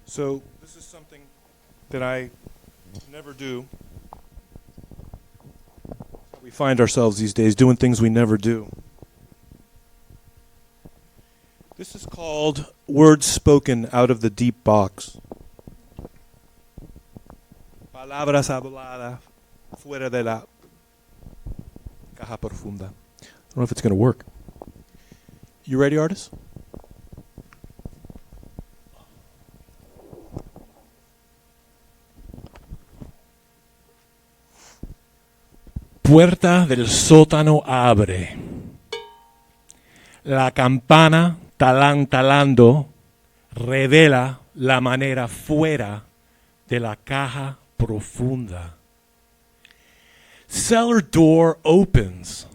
So this is something that I never do. We find ourselves these days doing things we never do. This is called Words Spoken Out of the Deep Box. Palabras habladas fuera de la caja profunda. I don't know if it's going to work. You ready, Artis? Puerta del sótano abre. La campana talando revela la manera fuera de la caja profunda. Cellar door opens.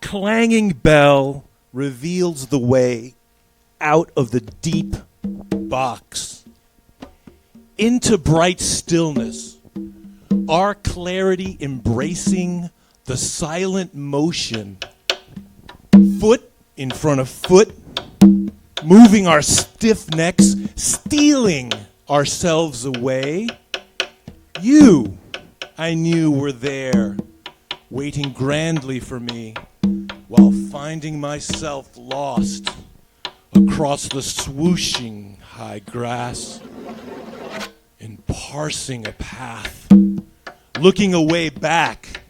Clanging bell reveals the way out of the deep box. Into bright stillness. Our clarity embracing the silent motion. Foot in front of foot, moving our stiff necks, stealing ourselves away. You, I knew, were there, waiting grandly for me, while finding myself lost across the swooshing high grass and parsing a path. Looking away back,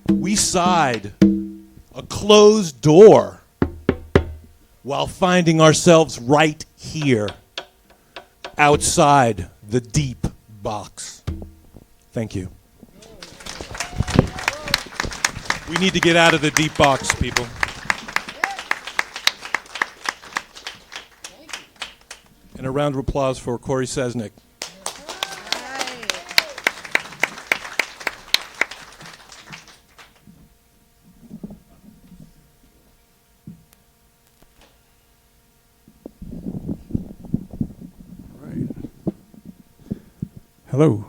we sighed, a closed door, while finding ourselves right here, outside the deep box. Thank you. We need to get out of the deep box, people. And a round of applause for Cory Seznec. Hello.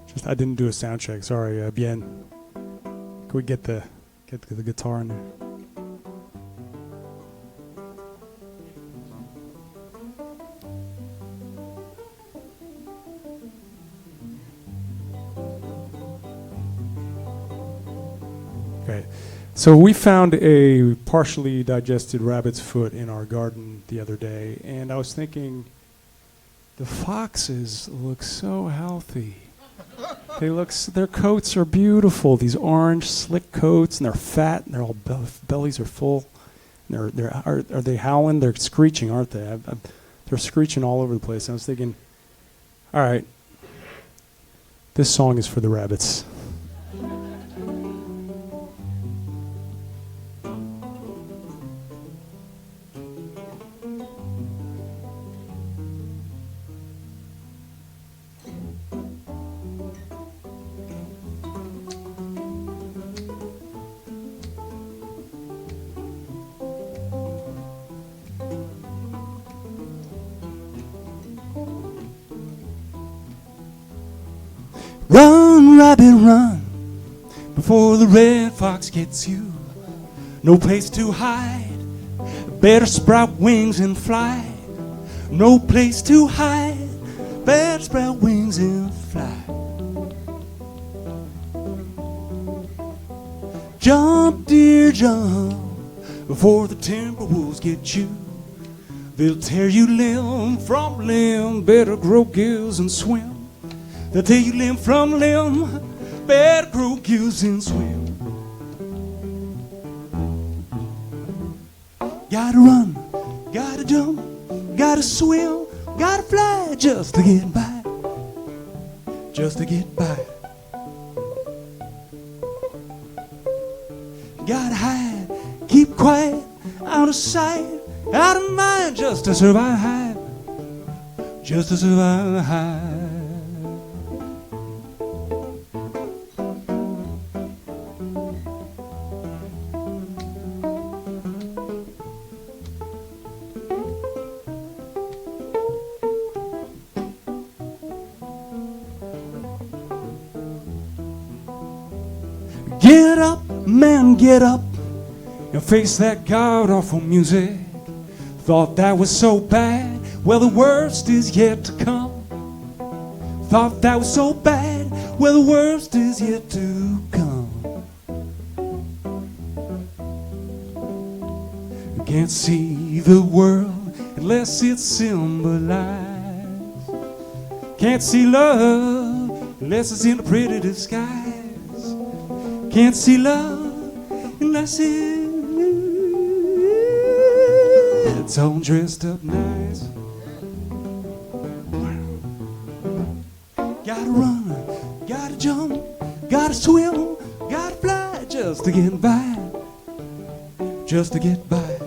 Just I didn't do a sound check. Sorry, bien. Can we get the guitar in there? Okay. So we found a partially digested rabbit's foot in our garden the other day, and I was thinking, the foxes look so healthy. Their coats are beautiful. These orange, slick coats, and they're fat, and their all bellies are full. Are they howling? They're screeching, aren't they? They're screeching all over the place. I was thinking, all right, this song is for the rabbits. rabbit run before the red fox gets you. No place to hide, better sprout wings and fly. No place to hide, better sprout wings and fly. Jump, dear, jump before the timber wolves get you. They'll tear you limb from limb, better grow gills and swim. They'll tear you limb from limb, better grow gills and swim. Gotta run, gotta jump, gotta swim, gotta fly just to get by, just to get by. Gotta hide, keep quiet, out of sight, out of mind, just to survive, just to survive. Get up, man, get up and face that god-awful music. Thought that was so bad, well the worst is yet to come. Thought that was so bad, well the worst is yet to come. You can't see the world unless it's symbolized. Can't see love unless it's in a pretty disguise. Can't see love unless it's all dressed up nice. Gotta run, gotta jump, gotta swim, gotta fly just to get by, just to get by.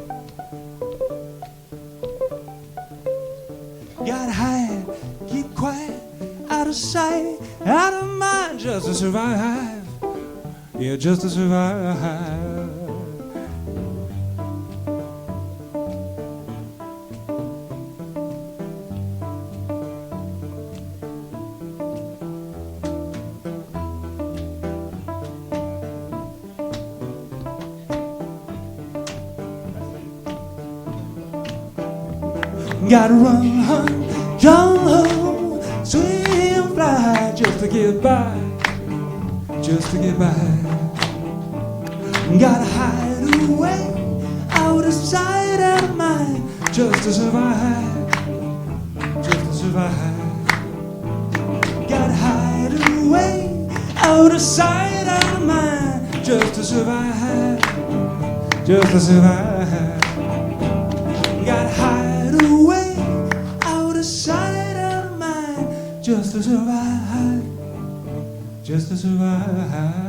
Gotta hide, keep quiet, out of sight, out of mind, just to survive. Yeah, just to survive. Gotta run, jump, swim, fly, just to get by, just to get by. Gotta hide away, out of sight, out of mind, just to survive, just to survive. Gotta hide away, out of sight, out of mind, just to survive, just to survive. Gotta hide away, out of sight, out of mind, just to survive, just to survive.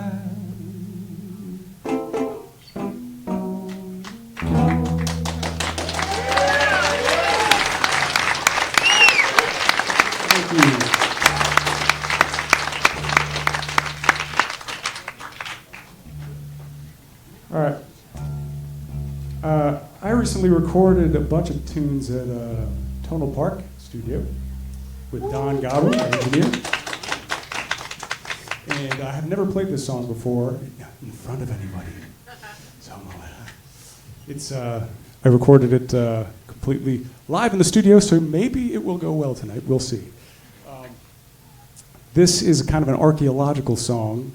I recently recorded a bunch of tunes at Tonal Park Studio with Don Gobble, our engineer. And I have never played this song before in front of anybody. So it's I recorded it completely live in the studio, so maybe it will go well tonight. We'll see. This is kind of an archaeological song.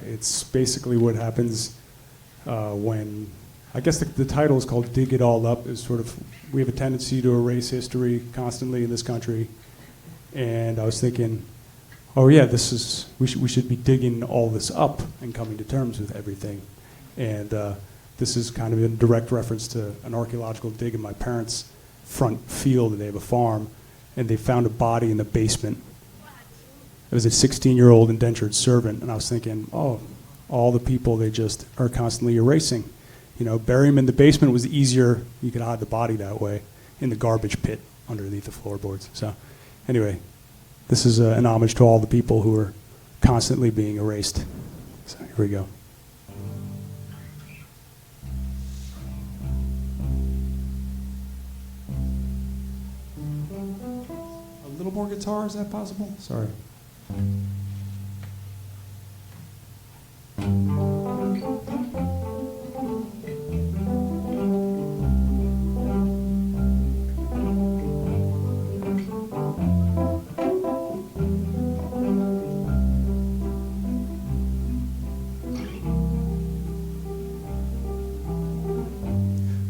It's basically what happens when, I guess the title is called Dig It All Up, is sort of, we have a tendency to erase history constantly in this country. And I was thinking, oh yeah, we should be digging all this up and coming to terms with everything. And this is kind of a direct reference to an archaeological dig in my parents' front field. They have a farm, and they found a body in the basement. It was a 16-year-old indentured servant, and I was thinking, oh, all the people they just are constantly erasing. You know, bury him in the basement was easier. You could hide the body that way in the garbage pit underneath the floorboards. So anyway, this is an homage to all the people who are constantly being erased. So here we go. A little more guitar, is that possible? Sorry.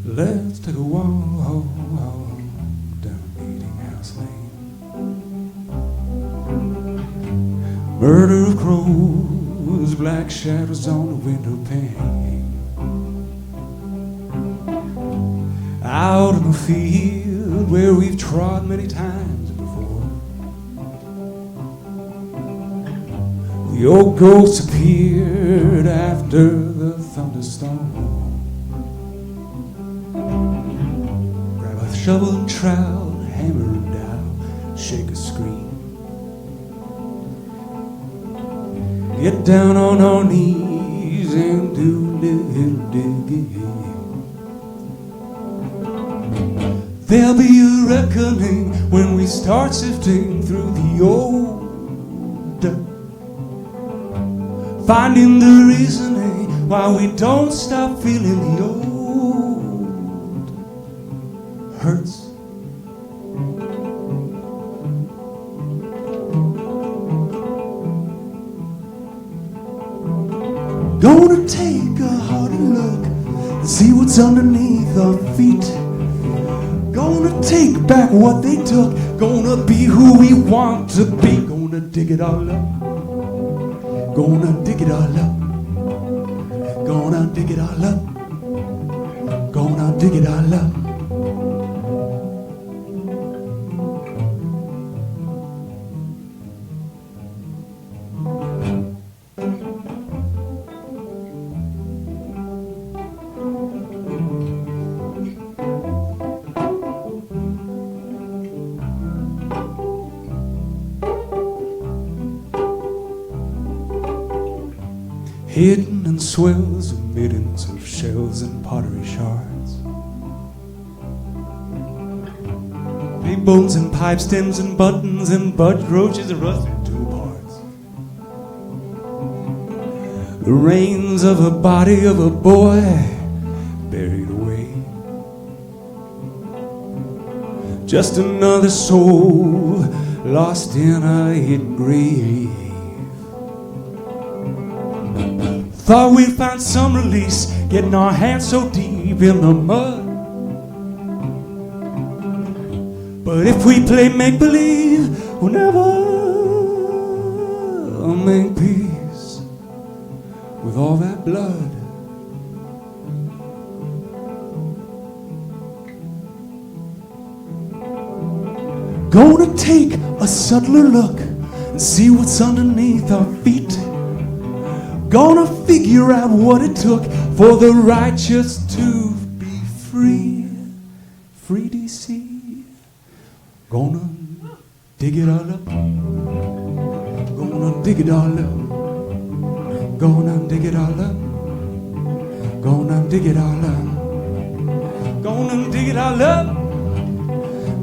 Let's take a walk down Meeting House Lane. Murder of crows, black shadows on the window pane. Out in the field where we've trod many times before, the old ghost appeared after the thunderstorm. Shovel and trowel, hammer and dowel, shake a screen. Get down on our knees and do a little digging. There'll be a reckoning when we start sifting through the old, finding the reasoning why we don't stop feeling the old hurts. Gonna take a harder look and see what's underneath our feet. Gonna take back what they took. Gonna be who we want to be. Gonna dig it all up. Gonna dig it all up. Gonna dig it all up. Gonna dig it all up. Hidden in swells of middens of shells and pottery shards, big bones and pipe stems and buttons and bud roaches and rusted tool parts. The reins of a body of a boy buried away. Just another soul lost in a hidden grave. Thought we'd find some release, getting our hands so deep in the mud. But if we play make-believe, we'll never make peace with all that blood. Gonna take a subtler look and see what's underneath our feet. Gonna figure out what it took for the righteous to be free. Free DC. Gonna dig it all up. Gonna dig it all up. Gonna dig it all up. Gonna dig it all up. Gonna dig it all up.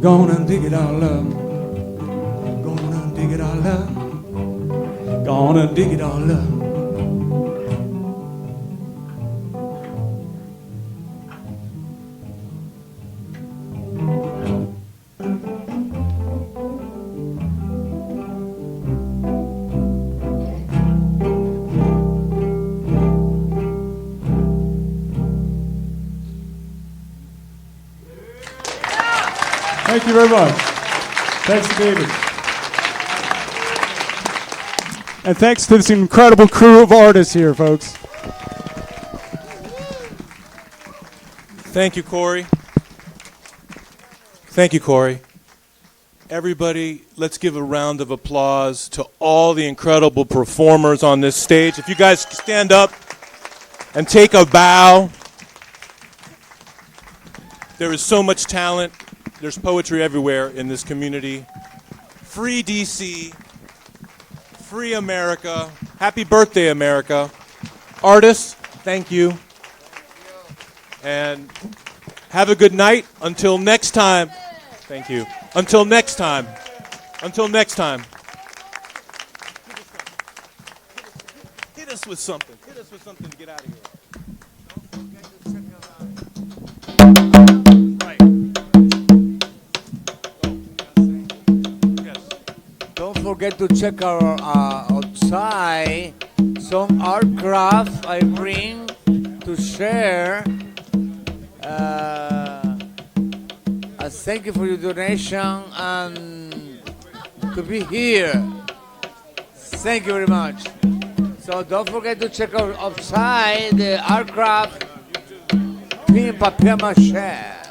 Gonna dig it all up. Gonna dig it all up. Gonna dig it all up. Thank you very much. Thanks to David. And thanks to this incredible crew of artists here, folks. Thank you, Cory. Thank you, Cory. Everybody, let's give a round of applause to all the incredible performers on this stage. If you guys stand up and take a bow. There is so much talent. There's poetry everywhere in this community. Free DC. Free America. Happy birthday, America. Artists, thank you. And have a good night. Until next time. Thank you. Until next time. Until next time. Hit Hit us with something. Hit us with something to get out of here. Don't forget to check our outside some art craft I bring to share. Thank you for your donation and to be here. Thank you very much. So don't forget to check out outside the art craft, papier mache.